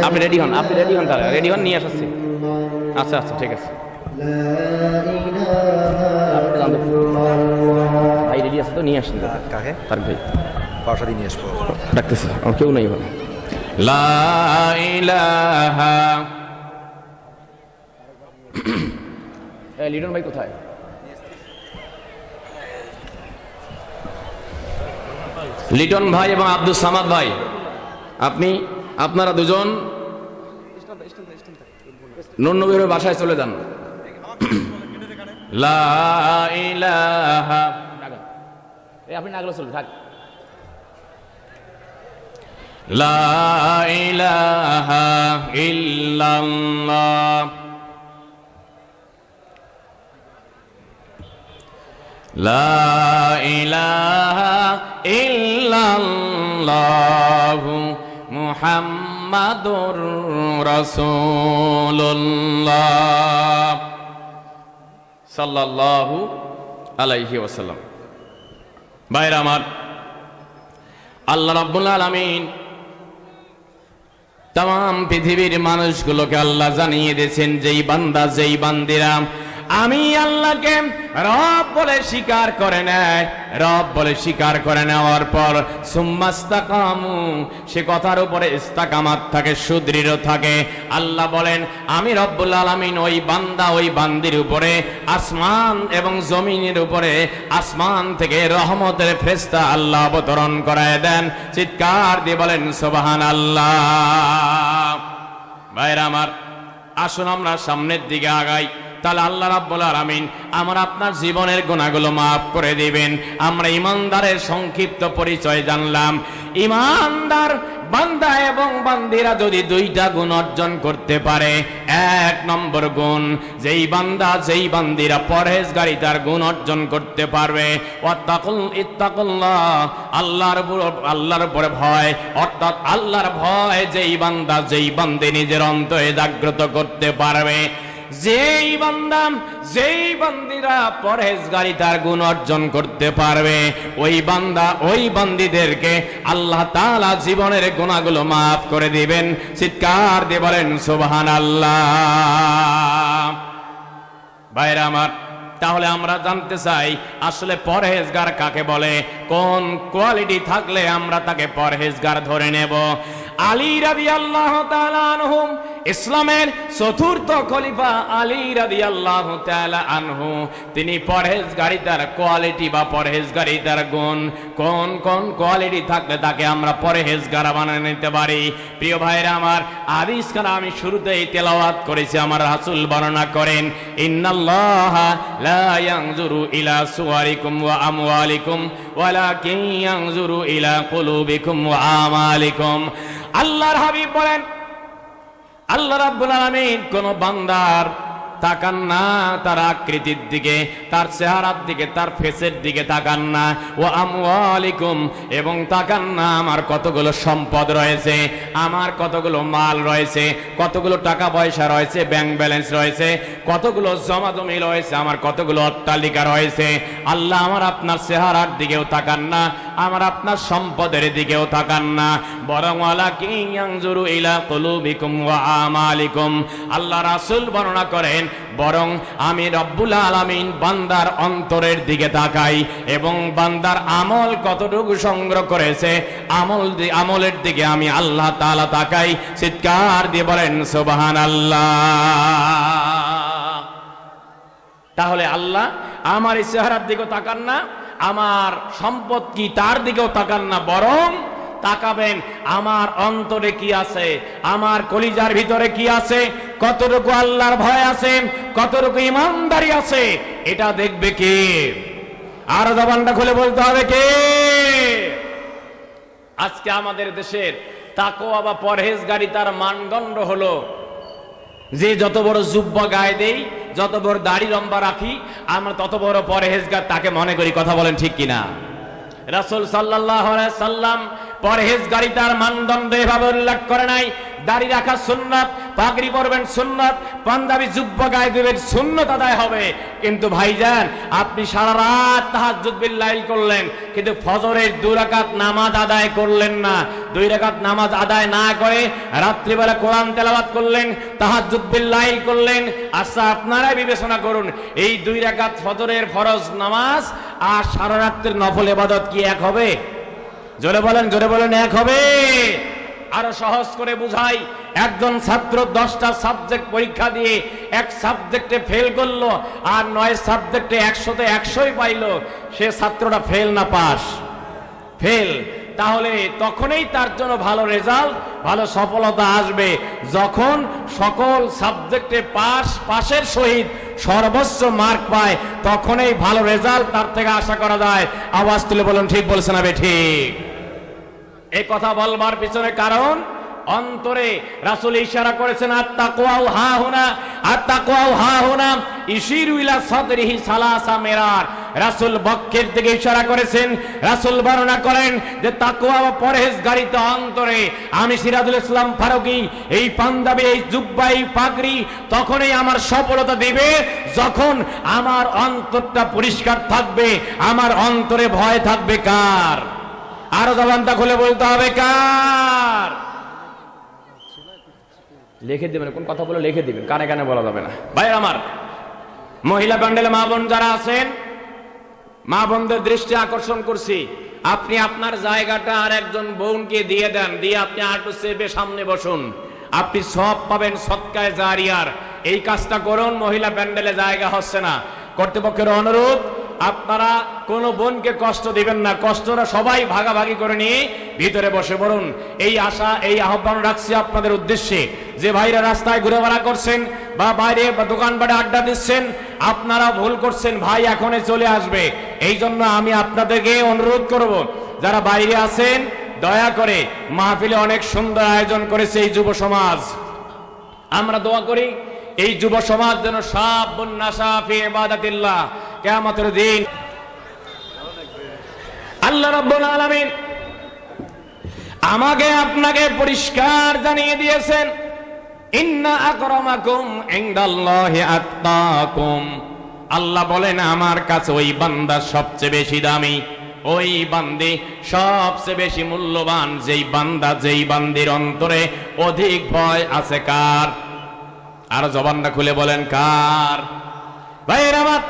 আপনি রেডি হন, আপনি রেডি হন, তাহলে রেডি হন, নিয়ে আসছি। আচ্ছা আচ্ছা ঠিক আছে, ভাই রেডি আছে তো, নিয়ে আসেন। কাকে? তার ভাই কার সাথে নিয়ে আসবো? ডাকতেছে, আমার কেউ নেই ভালো। লা ইলাহা। লিটন ভাই কোথায়? লিটন ভাই এবং আব্দুল সামাদ ভাই, আপনারা দুজন নন্নবীরের বাসায় চলে যান। লা ইলাহা। আপনি না গেলে চলবে, থাক। লা ইলাহা ইল্লাল্লাহ। লা ইলাহা ইল্লাল্লাহু মুহাম্মাদুর রাসূলুল্লাহ সাল্লাল্লাহু আলাইহি ওয়াসাল্লাম। ভাইরা আমার, আল্লাহ রাব্বুল আলামিন তাম পৃথিবীর মানুষগুলোকে আল্লাহ জানিয়ে দিয়েছেন, যেই বান্দা যেই বান্দিরা আমি আল্লাহকে রব বলে স্বীকার করে নেয়, রব বলে স্বীকার করে নেওয়ার পর সুম্মাস্তাকামু, সে কথার উপরে ইস্তাকামাত থাকে, সুদৃঢ় থাকে। আল্লাহ বলেন আমি রব্বুল আলামিন ওই বান্দা ওই বান্দির উপরে আসমান এবং জমিনের উপরে আসমান থেকে রহমতের ফেরেশতা আল্লাহ অবতরণ করায় দেন। চিৎকার দিয়ে বলেন সুবহানাল্লাহ। ভাইরা আমার, আসুন আমরা সামনের দিকে আগাই, তাহলে আল্লাহ রাব্বুল আলামিন আমার আপনার জীবনের গুনাহগুলো মাফ করে দিবেন। আমরা ইমানদারের সংক্ষিপ্ত পরিচয় জানলাম। ইমানদার বান্দা এবং বান্দিরা যদি 2টা গুণ অর্জন করতে পারে, 1 নম্বর গুণ, যেই বান্দা যেই বান্দিরা পরহেজগারিতার গুণ অর্জন করতে পারবে, ইত্তাকুল্লাহ, আল্লাহর উপরে ভয়, অর্থাৎ আল্লাহর ভয় যেই বান্দা যেই বান্দি নিজের অন্তরে জাগ্রত করতে পারবে, যেই বান্দা যেই বান্দিরা পরহেজগারিতার গুণ অর্জন করতে পারবে, ওই বান্দা ওই বান্দিদেরকে আল্লাহ তাআলা জীবনের গুনাহগুলো মাফ করে দিবেন। চিৎকার দিয়ে বলেন সুবহানাল্লাহ। ভাইরা আমার, তাহলে আমরা জানতে চাই আসলে পরহেজগার কাকে বলে, কোন কোয়ালিটি থাকলে আমরা তাকে পরহেজগার ধরে নেব। আলী রাদিয়াল্লাহু তাআলা আনহু, ইসলামের চতুর্থ খলিফা আলী রাদিয়াল্লাহু তাআলা আনহু, তিনি পরহেজগারিতার কোয়ালিটি বা পরহেজগারিতার গুণ, কোন কোন কোয়ালিটি থাকলে তাকে আমরা পরহেজগার বানিয়ে নিতে পারি। প্রিয় ভাইরা আমার, হাদিস খানা আমি শুরুতেই তেলাওয়াত করেছি, আমার রাসূল বর্ণনা করেন, ইন্নাল্লাহা লা ইয়ানজুরু ইলা সুওয়ারিকুম ওয়া আমওয়ালিকুম ওয়ালাকিন ইয়ানজুরু ইলা কুলুবিকুম ওয়া আমালিকুম। আল্লাহর হাবিব বলেন, আল্লাহ রাব্বুল আলামিন কোন বান্দার তাকান না তার আকৃতির দিকে, তার চেহারার দিকে, তার ফেসের দিকে তাকান না, ও আমওয়ালিকুম, এবং তাকান না আমার কতগুলো সম্পদ রয়েছে, আমার কতগুলো মাল রয়েছে, কতগুলো টাকা পয়সা রয়েছে, ব্যাংক ব্যালেন্স রয়েছে, কতগুলো জমাজমি রয়েছে, আমার কতগুলো অট্টালিকা রয়েছে। আল্লাহ আমার আপনার চেহারার দিকেও তাকান না, আমার আপনার সম্পদের দিকেও তাকান না, বরং ওয়ালাকিন ইয়ানজুরু ইলা কুলুবিকুম ওয়া আমালিকুম। আল্লাহ রাসূল বর্ণনা করেন, বরং আমি রব্বুল আলামিন বান্দার অন্তরের দিকে তাকাই এবং বান্দার আমল কতটুকু সংগ্রহ করেছে, আমলের দিকে আমি আল্লাহ তাআলা তাকাই। চিৎকার দিয়ে বলেন সুবহানাল্লাহ। তাহলে আল্লাহ আমার এই চেহারার দিকেও তাকান না, আমার সম্পদ কি তার দিকেও তাকান না, বরং তাকাবেন আমার অন্তরে কি আছে, আমার কলিজার ভিতরে কি আছে, কতটুকু আল্লাহর ভয় আছে, কতটুকু ইমানদারি আছে, এটা দেখবে কে? আর জবানটা খুলে বলতে হবে কে? আজকে আমাদের দেশের তাকওয়া বা পরহেজগারিতার মানদণ্ড হলো যে যত বড় জুব্বা গায়ে দেই, যত বড় দাড়ি লম্বা রাখি, আমরা তত বড় পরহেজগার তাকে মনে করি। কথা বলেন ঠিক কিনা? রাসূল সাল্লাল্লাহু আলাইহি সাল্লাম পরহেজগারিতার মানদণ্ড এভাবে উল্লেখ করে নাই, দাড়ি রাখা সুন্নাত, পাগড়ি পরবেন সুন্নাত, পাঞ্জাবি জুব্বা গায়ে দেবেন সুন্নাত আদায় হবে। কিন্তু ভাইজান আপনি সারা রাত তাহাজ্জুদ বিল লাইল করলেন, কিন্তু ফজরের 2 রাকাত নামাজ আদায় করলেন না। 2 রাকাত নামাজ আদায় না করে রাত্রিবেলা কোরআন তেলাওয়াত করলেন, তাহাজ্জুদ বিল লাইল করলেন। আচ্ছা আপনারাই বিবেচনা করুন, এই 2 রাকাত ফজরের ফরজ নামাজ আর সারা রাতের নফল ইবাদত কি এক হবে? জোরে বলেন, জোরে বলেন, এক হবে? আরো সহজ করে বুঝাই, একজন ছাত্র 10টা সাবজেক্ট পরীক্ষা দিয়ে এক সাবজেক্টে ফেল করলো আর 9 সাবজেক্টে 100তে 100ই পাইলো, সে ছাত্রটা ফেল না পাস? ফেল। তাহলে তখনই তার জন্য ভালো রেজাল্ট, ভালো সফলতা আসবে যখন সকল সাবজেক্টে পাশের সহিত সর্বোচ্চ মার্ক পায়, তখনই ভালো রেজাল্ট তার থেকে আশা করা যায়। আওয়াজ তুলে বলুন ঠিক বলছে না বে ঠিক? এই কথা বলবার পিছনে কারণ অন্তরে রাসূল ইশারা করেছেন আত-তাকওয়াউ হাহুনা, আত-তাকওয়াউ হাহুনা ইশিরু ইলা সাদরিহি সালাসা মিরার। রাসূল বক্ষের দিকে ইশারা করেছেন। রাসূল বর্ণনা করেন যে তাকওয়া ও পরহেজগারিতা অন্তরে। আমি সিরাজুল ইসলাম ফারুকী এই পাঞ্জাবি, এই জুব্বা, এই পাগড়ি তখনই আমার সফলতা দিবে যখন আমার অন্তরটা পরিষ্কার থাকবে, আমার অন্তরে ভয় থাকবে কার? আরো জবানটা খুলে বলতে হবে কার? লিখে দিবেন, কোন কথা বলে লিখে দিবেন, কানে কানে বলা যাবে না। ভাই আমার, মহিলা প্যান্ডেলে মা বোন যারা আছেন, মা বোনদের দৃষ্টি আকর্ষণ করছি, আপনি আপনার জায়গাটা আর একজন বোনকে দিয়ে দেন, দিয়ে আপনি আটু চেপে সামনে বসুন, আপনি সব পাবেন সদকায়ে জারিয়ার। এই কাজটা করুন। মহিলা প্যান্ডেলে জায়গা হচ্ছে না, কর্তৃপক্ষের অনুরোধ, আপনারা কোনো বোনকে কষ্ট দিবেন না, কষ্টটা সবাই ভাগাভাগি করে নিয়ে ভিতরে বসে পড়ুন। এই আশা, এই আহ্বান রাখছি আপনাদের উদ্দেশ্যে। যে ভাইরা রাস্তায় ঘুরে বেড়া করছেন বা বাইরে বা দোকানপাটে আড্ডা দিচ্ছেন, আপনারা ভুল করছেন, ভাই এখনই চলে আসবে। এই জন্য আমি আপনাদেরকে অনুরোধ করব, যারা বাইরে আছেন দয়া করে, মাহফিলে অনেক সুন্দর আয়োজন করেছে এই যুব সমাজ, আমরা দোয়া করি এই যুব সমাজ যেন শাবুন নাশা ফি ইবাদাতিল্লাহ, কিয়ামতের দিন আল্লাহ রাব্বুল আলামিন আমাকে আপনাকে পরিষ্কার জানিয়ে দিয়েছেন, ইন্না আকরামাকুম ইনদাল্লাহি আত্তাকুম। আল্লাহ বলেন আমার কাছে ওই বান্দা সবচেয়ে বেশি দামি, ওই বান্দি সবচেয়ে বেশি মূল্যবান, যেই বান্দা, যেই বান্দির অন্তরে অধিক ভয় আছে কার? আর জবানটা খুলে বলেন কার? ভাইয়ের আমার,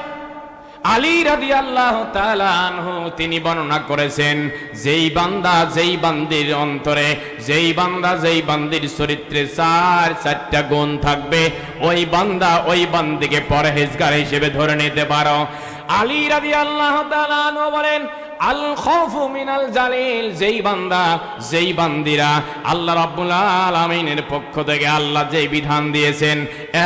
আলী রাদিয়াল্লাহু তাআলা আনহু তিনি বর্ণনা করেছেন, যেই বান্দা, যেই বান্দির অন্তরে, যেই বান্দা, যেই বান্দির চরিত্রে 4টা গুণ থাকবে, ওই বান্দা, ওই বান্দিকে পরহেজগার হিসেবে ধরে নিতে পারো। আলী রাদিয়াল্লাহু তাআলা আনহু বলেন, আল খাউফু মিনাল জালিল, যেই বান্দা, যেই বান্দিরা আল্লাহ রাব্বুল আলামিনের পক্ষ থেকে আল্লাহ যেই বিধান দিয়েছেন,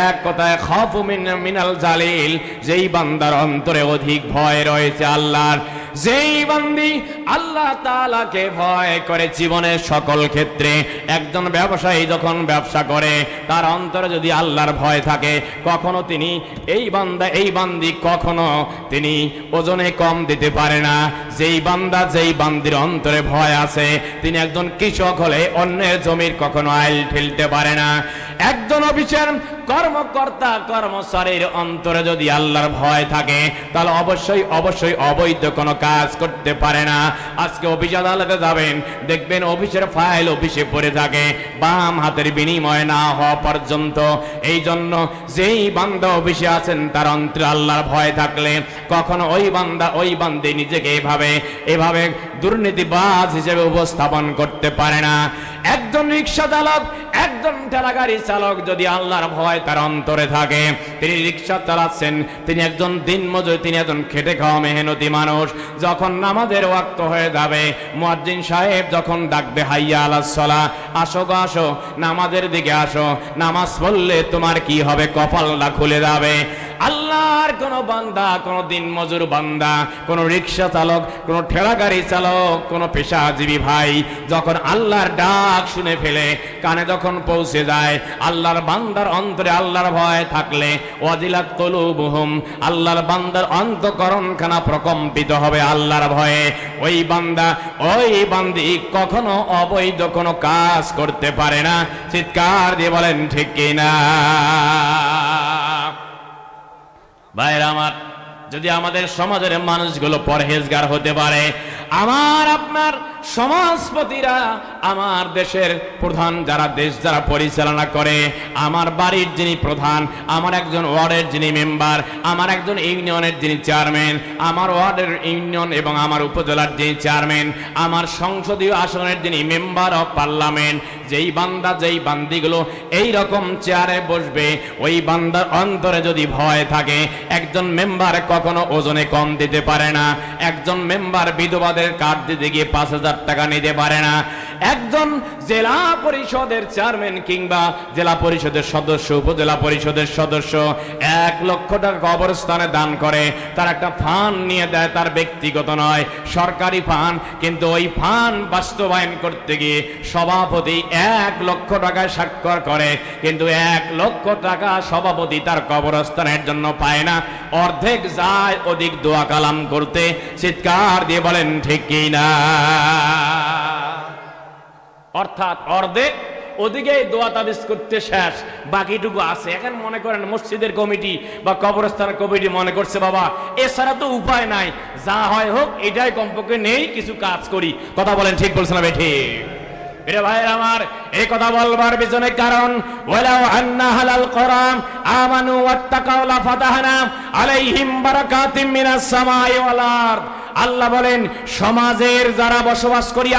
এক কথায় খাউফু মিনাল জালিল, যেই বান্দার অন্তরে অধিক ভয় রয়েছে আল্লাহর, যেই বান্দি আল্লাহ তাআলাকে ভয় করে জীবনের সকল ক্ষেত্রে। একজন ব্যবসায়ী যখন ব্যবসা করে, তার অন্তরে যদি আল্লাহর ভয় থাকে, কখনো তিনি এই বান্দা, এই বান্দি কখনো তিনি ওজনে কম দিতে পারে না। যেই বান্দা, যেই বান্দির অন্তরে ভয় আছে, তিনি একজন কৃষক হলে অন্যের জমির কখনো আইল ঠেলতে পারে না। একজন অফিসের কর্মকর্তা, কর্মচারীর অন্তরে যদি আল্লাহর ভয় থাকে, তাহলে অবশ্যই অবশ্যই অবৈধ কোনো কাজ করতে পারে না। আজকে অফিস আদালতে যাবেন, দেখবেন অফিসের ফাইল অফিসে পড়ে থাকে, বাম হাতের বিনিময় না হওয়া পর্যন্ত। এই জন্য যেই বান্দা অফিসে আছেন, তার অন্তরে আল্লাহর ভয় থাকলে কখনো ওই বান্দা, ওই বান্দে নিজেকে এভাবে দুর্নীতিবাজ হিসেবে উপস্থাপন করতে পারে না। একজন রিক্সা চালক, একজন ঠেলাগাড়ি চালক যদি আল্লাহর ভয় তার অন্তরে থাকে, তিনি রিক্সা চালাচ্ছেন, তিনি একজন দিনমজুর, তিনি একজন খেটে খাওয়া মেহনতি মানুষ। যখন নামাজের ওয়াক্ত হয়ে যাবে, মুয়াজ্জিন সাহেব যখন ডাকবে হাইয়া আলাস সালাহ, আসো গো আসো, নামাজের দিকে আসো, নামাজ পড়লে তোমার কি হবে, কপালটা খুলে যাবে। আল্লাহর কোন বান্দা, কোন দিনমজুর বান্দা, কোন রিক্সা চালক, কোন ঠেলাগাড়ি চালক, কোন পেশাজীবী ভাই যখন আল্লাহর ডাক শুনে ফেলে, কানে যখন পৌঁছে যায়, আল্লাহর বান্দার অন্তরে আল্লাহর ভয় থাকলে, ওয়াজিলাত কুলুবুহুম, আল্লাহর বান্দার অন্তঃকরণখানা প্রকম্পিত হবে আল্লাহর ভয়ে। ওই বান্দা, ওই বান্দি কখনো অবৈধ কোনো কাজ করতে পারে না। চিৎকার দিয়ে বলেন ঠিক কিনা? ভাইরা আমার, যদি আমাদের সমাজের মানুষগুলো পরহেজগার হতে পারে, আমার আপনার সমাজপতিরা, আমার দেশের প্রধান যারা, দেশ যারা পরিচালনা করে, আমার বাড়ির যিনি প্রধান, আমার একজন ওয়ার্ডের যিনি মেম্বার, আমার একজন ইউনিয়নের যিনি চেয়ারম্যান, আমার ওয়ার্ডের ইউনিয়ন এবং আমার উপজেলার যিনি চেয়ারম্যান, আমার সংসদীয় আসনের যিনি মেম্বার অফ পার্লামেন্ট, যেই বান্দা যেই বান্দিগুলো এই রকম চেয়ারে বসবে, ওই বান্দার অন্তরে যদি ভয় থাকে, একজন মেম্বার কখনো ওজনে কম দিতে পারে না। একজন মেম্বার বিধবাদের কার্ড দিতে গিয়ে 5,000 টাকা নিতে পারে না। একজন জেলা পরিষদের চেয়ারম্যান কিংবা জেলা পরিষদের সদস্য, উপজেলা পরিষদের সদস্য 1 লক্ষ টাকা কবরস্থানে দান করে, তার একটা ফান্ড নিয়ে দেয়, তার ব্যক্তিগত নয়, সরকারি ফান্ড, কিন্তু ওই ফান্ড বাস্তবায়ন করতে গিয়ে সভাপতি 1 লক্ষ টাকায় স্বাক্ষর করে, কিন্তু 1 লক্ষ টাকা সভাপতি তার কবরস্থানের জন্য পায় না, অর্ধেক যায় ওদিক দোয়া কালাম করতে। চিৎকার দিয়ে বলেন ঠিক কিনা? অর্থাৎ অর্ধেক ওদিকে দোয়া তাবিজ করতে শেষ, বাকিটুকু আছে। এখন মনে করেন মসজিদের কমিটি বা কবরস্থানের কমিটি মনে করছে বাবা এছাড়া তো উপায় নাই, যা হয় হোক, এটাই কমপক্ষে নেই, কিছু কাজ করি। কথা বলেন ঠিক বলছেন না বেঠি? এরে ভাইয়ের আমার, এই কথা বলবার পিছনে কারণ, ওয়ালাউ আন্না হালাল কোরআন আমানু ওয়াত্তাকাউ লাফাতাহনা আলাইহিম বারাকাতিম মিনাস সামাই ওয়াল আরদ। আল্লাহ বলেন, সমাজের যারা বসবাস করি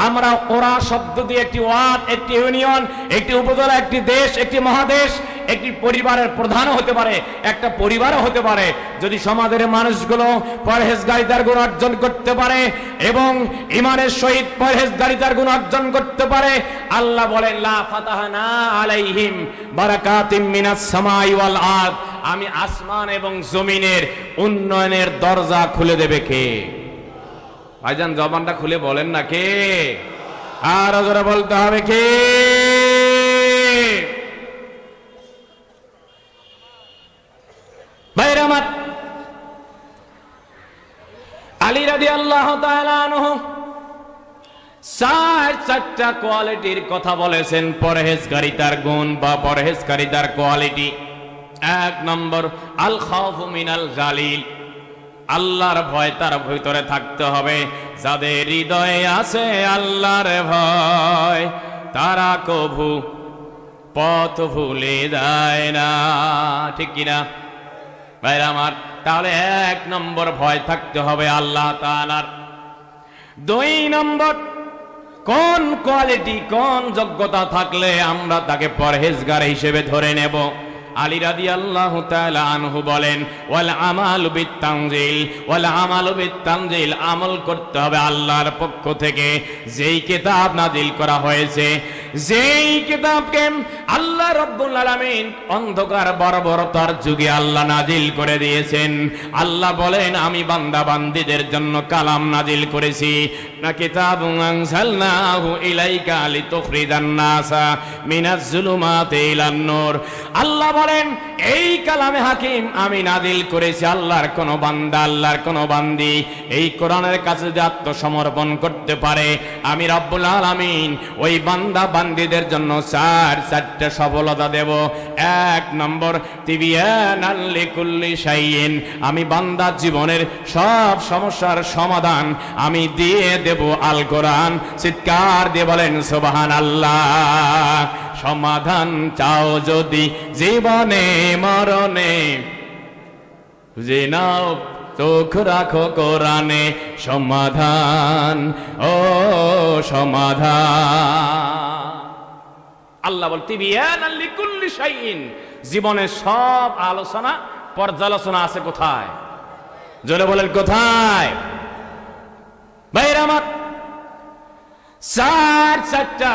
আমরা ওরা শব্দ দিয়ে একটি ওয়ার্ড, একটি ইউনিয়ন, একটি উপজেলা, একটি দেশ, একটি মহাদেশ, একটি পরিবারের প্রধানও হতে পারে, একটা পরিবারও হতে পারে। যদি সমাজের মানুষগুলো পরহেজগারিতার গুণ অর্জন করতে পারে এবং ঈমানের সহিত পরহেজগারিতার গুণ অর্জন করতে পারে, আল্লাহ বলেন লা ফাতাহনা আলাইহিম বারাকাতিম মিনাস সামাই ওয়াল আরদ, আমি আসমান এবং জমিনের উন্নয়নের দরজা খুলে দেবে কে? ভাইজান জবানটা খুলে বলেন না কে? আর জোরে বলতে হবে কে? ভাইরা আমার, আলী রাদিয়াল্লাহু তাআলা আনহু 4টা কোয়ালিটির কথা বলেছেন, পরহেজগারিতার গুণ বা পরহেজগারিতার কোয়ালিটি। 1 নম্বর, আল খাউফু মিনাল জালিল, আল্লাহর ভয় তার ভিতরে থাকতে হবে। যাদের হৃদয়ে আছে আল্লাহর ভয়, তারা কভু পথ ভুলে যায় না। ঠিক কিনা ভাইরা আমার? তাহলে 1 নম্বর ভয় থাকতে হবে আল্লাহ তাআলার। 2 নম্বর, কোন কোয়ালিটি, কোন যোগ্যতা থাকলে আমরা তাকে পরহেজগার হিসেবে ধরে নেব? আলী রাদিয়াল্লাহু তাআলা আনহু বলেন, ওয়াল আমালু বিত্তানজিল, ওয়াল আমালু বিত্তানজিল, আমল করতে হবে আল্লাহর পক্ষ থেকে যেই কিতাব নাজিল করা হয়েছে, যেই কিতাবকে আল্লাহ রাব্বুল আলামিন অন্ধকার বর্বরতার যুগে আল্লাহ নাজিল করে দিয়েছেন। আল্লাহ বলেন, আমি বান্দা বান্দীদের জন্য কালাম নাজিল করেছি, না কিতাবুন আনজালনাহু ইলাইকা লিতুখরিজান নাসা মিনাজ জুলুমাতি ইলান নূর। আল্লাহ বলেন, এই কালামে হাকিম আমি নাজিল করেছি। আল্লাহর কোন বান্দা, আল্লাহর কোন বান্দি এই কোরআনের কাছে যে আত্মসমর্পণ করতে পারে, আমি রব্বুল আলামিন ওই বান্দা বান্দীদের জন্য 4টা সফলতা দেব। 1 নম্বর, তিবিয়ানাল লিকুল্লি শাইইন, আমি বান্দা জীবনের সব সমস্যার সমাধান আমি দিয়ে দেব আল কোরআন। চিৎকার দিয়ে বলেন সুবহানাল্লাহ। সমাধান চাও যদি জীবনে মরণে, খুঁজে নাও চোখ রাখো কোরআনে সমাধান, ও সমাধান। আল্লাহ বলতে বিয়ানাল লিকুল্লি শাইইন, জীবনের সব আলোচনা পর্যালোচনা আছে কোথায়? জোরে বলেন কোথায়? ভাইরা আমার, চারটা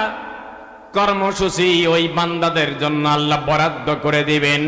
কর্মসূচি ওই বান্দাদের জন্য আল্লাহ বরাদ্দ করে দিবেন।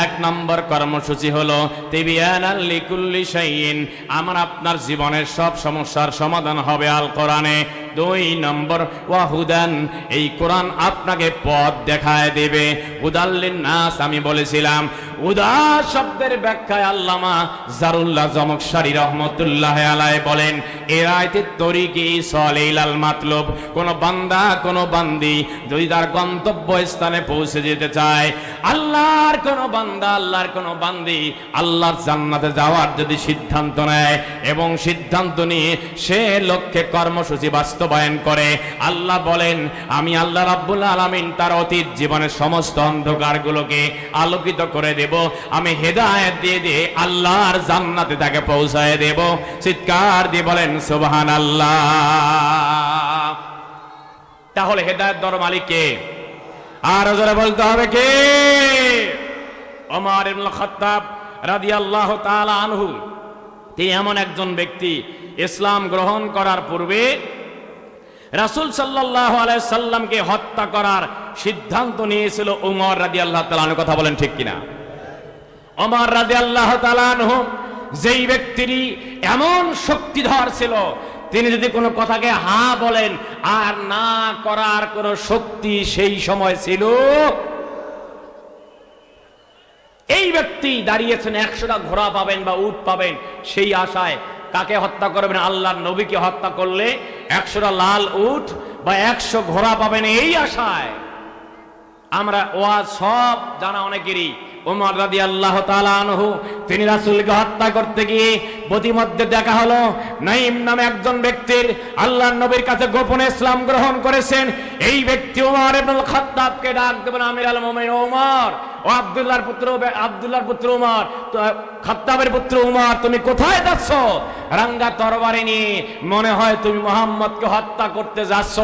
1 নম্বর কর্মসূচি হলো তিবিয়ানাল লিকুল্লি শাইইন, আমার আপনার জীবনের সব সমস্যার সমাধান হবে আল কোরআনে। 2 নম্বর ওয়াহুদান, এই কোরআন আপনাকে পথ দেখায় দেবে। হুদাল্লিন নাস, আমি বলেছিলাম হুদা শব্দের ব্যাখ্যায় আল্লামা জারুল্লাহ জমকশারী রহমতুল্লাহ আলাইহি বলেন, এর আয়াতে তরিকি সলিলাল মাতলুব, কোন বান্দা কোন বান্দি যদি তার গন্তব্য স্থানে পৌঁছে যেতে চায়, আল্লাহর কোন বান্দা আল্লাহর কোন বান্দি আল্লাহর জান্নাতে যাওয়ার যদি সিদ্ধান্ত নেয় এবং সিদ্ধান্ত নিয়ে সে লক্ষ্যে কর্মসূচি বাস্তবায়ন করে, আল্লাহ বলেন আমি আল্লাহ রাব্বুল আলামিন তার অতীত জীবনের সমস্ত অন্ধকারগুলোকে আলোকিত করে দেব, আমি হেদায়েত দিয়ে দিয়ে আল্লাহর জান্নাতে তাকে পৌঁছায় দেব। চিৎকার দিয়ে বলেন সুবহানাল্লাহ। তাহলে হেদায়েত দর মালিক কে? আর জোরে বলতে হবে কে? ওমর ইবনে খাত্তাব রাদিয়াল্লাহু তাআলা আনহু, তিনি এমন একজন ব্যক্তি, ইসলাম গ্রহণ করার পূর্বে রাসূল সাল্লাল্লাহু আলাইহি সাল্লামকে হত্যা করার সিদ্ধান্ত নিয়েছিল ওমর রাদিয়াল্লাহু তাআলা আনহু। কথা বলেন ঠিক কিনা? ওমর রাদিয়াল্লাহু তাআলা আনহু যেই ব্যক্তিরই এমন শক্তিধর ছিল, তিনি যদি কোনো কথাকে হা বলেন আর না করার কোনো শক্তি সেই সময় ছিল। এই ব্যক্তি দাঁড়িয়েছেন 100টা ঘোড়া পাবেন বা উট পাবেন সেই আশায়। কাকে হত্যা করবেন? আল্লাহর নবীকে হত্যা করলে 100টা লাল উট বা 100 ঘোড়া পাবেন এই আশায়। আমরা ওয়াজ সব জানা অনেকেরই। ওমর রাদিয়াল্লাহু তাআলা আনহু তিনি রাসূলকে হত্যা করতে গিয়ে প্রতিমধ্যে দেখা হলো নাঈম নামে একজন ব্যক্তির আল্লাহর নবীর কাছে গোপনে ইসলাম গ্রহণ করেছেন। এই ব্যক্তি ওমর ইবনুল খাত্তাবকে ডাক দেবেন, আমিরুল মুমিনিন ওমর, ও আব্দুল্লাহর পুত্র ওমর, খাত্তাবের পুত্র ওমর, তুমি কোথায় যাচ্ছ? রাঙ্গা তরবারি নিয়ে, মনে হয় তুমি মুহাম্মদকে হত্যা করতে যাচ্ছ।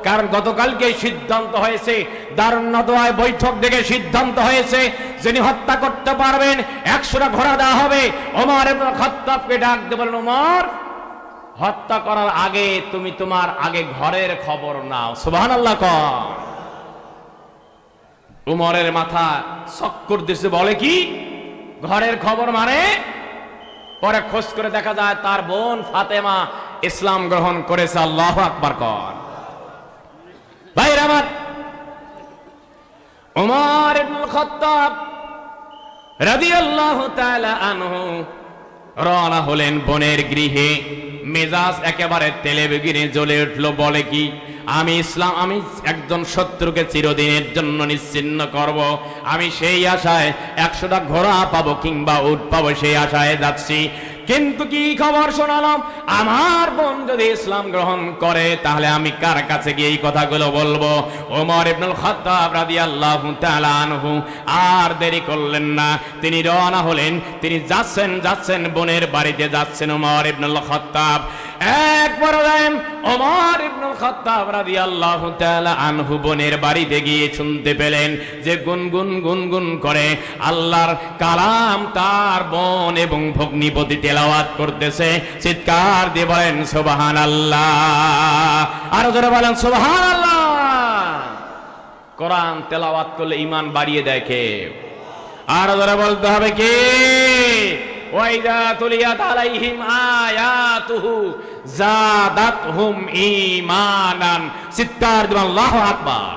কারণ গতকালকে সিদ্ধান্ত হয়েছে, দারুন নদওয়ায় বৈঠক থেকে সিদ্ধান্ত হয়েছে যিনি হত্যা করতে পারবেন 100টা ঘোড়া দেওয়া হবে। ওমর ইবনে খাত্তাবকে ডাক দিয়ে বলেন, ওমর, হত্যা করার আগে তুমি তোমার আগে ঘরের খবর নাও। সুবহানাল্লাহ কও। উমরের মাথা চক্কর দিছে, বলে কি ঘরের খবর মানে? পরে খোঁজ করে দেখা যায় তার বোন ফাতেমা ইসলাম গ্রহণ করেছে। আল্লাহু আকবার কর। ভাইরা আমার, ওমর ইবনুল খাত্তাব রাদিয়াল্লাহু তাআলা আনহু রওনা হলেন বোনের গৃহে। মেজাজ একেবারে তেলে বেগুনে জ্বলে উঠলো। বলে কি, আমি একজন শত্রুকে চিরদিনের জন্য নিশ্চিহ্ন করব। আমি সেই আশায় 100টা ঘোড়া পাবো কিংবা উট পাবো, সেই আশায় যাচ্ছি। কিন্তু কি খবর শোনালাম, আমার বোন যদি ইসলাম গ্রহণ করে তাহলে আমি কার কাছে গিয়ে এই কথাগুলো বলবো? ওমর ইবনুল খাত্তাব রাদিয়াল্লাহু তাআলা আনহু আর দেরি করলেন না, তিনি রওনা হলেন। তিনি যাচ্ছেন বোনের বাড়িতে যাচ্ছেন ওমর ইবনুল খাত্তাব। একবার ওমর ইবনুল খাত্তাব রাদিয়াল্লাহু তাআলা আনহু বোনের বাড়িতে গিয়ে শুনতে পেলেন যে গুনগুন করে আল্লাহর কালাম তার বোন এবং ভগ্নিপতি তেলাওয়াত করতেছে। চিৎকার দিয়ে বলেন সুবহানাল্লাহ। আরো জোরে বলেন সুবহানাল্লাহ। কোরআন তেলাওয়াত করলে ঈমান বাড়িয়ে দেয় কে? আরো জোরে বলতে হবে কে? ওয়াইদা তুলিয়াত আলাইহিম আয়াতুহু যাদাতহুম ঈমানান। চিৎকার দিয়ে আল্লাহু আকবার।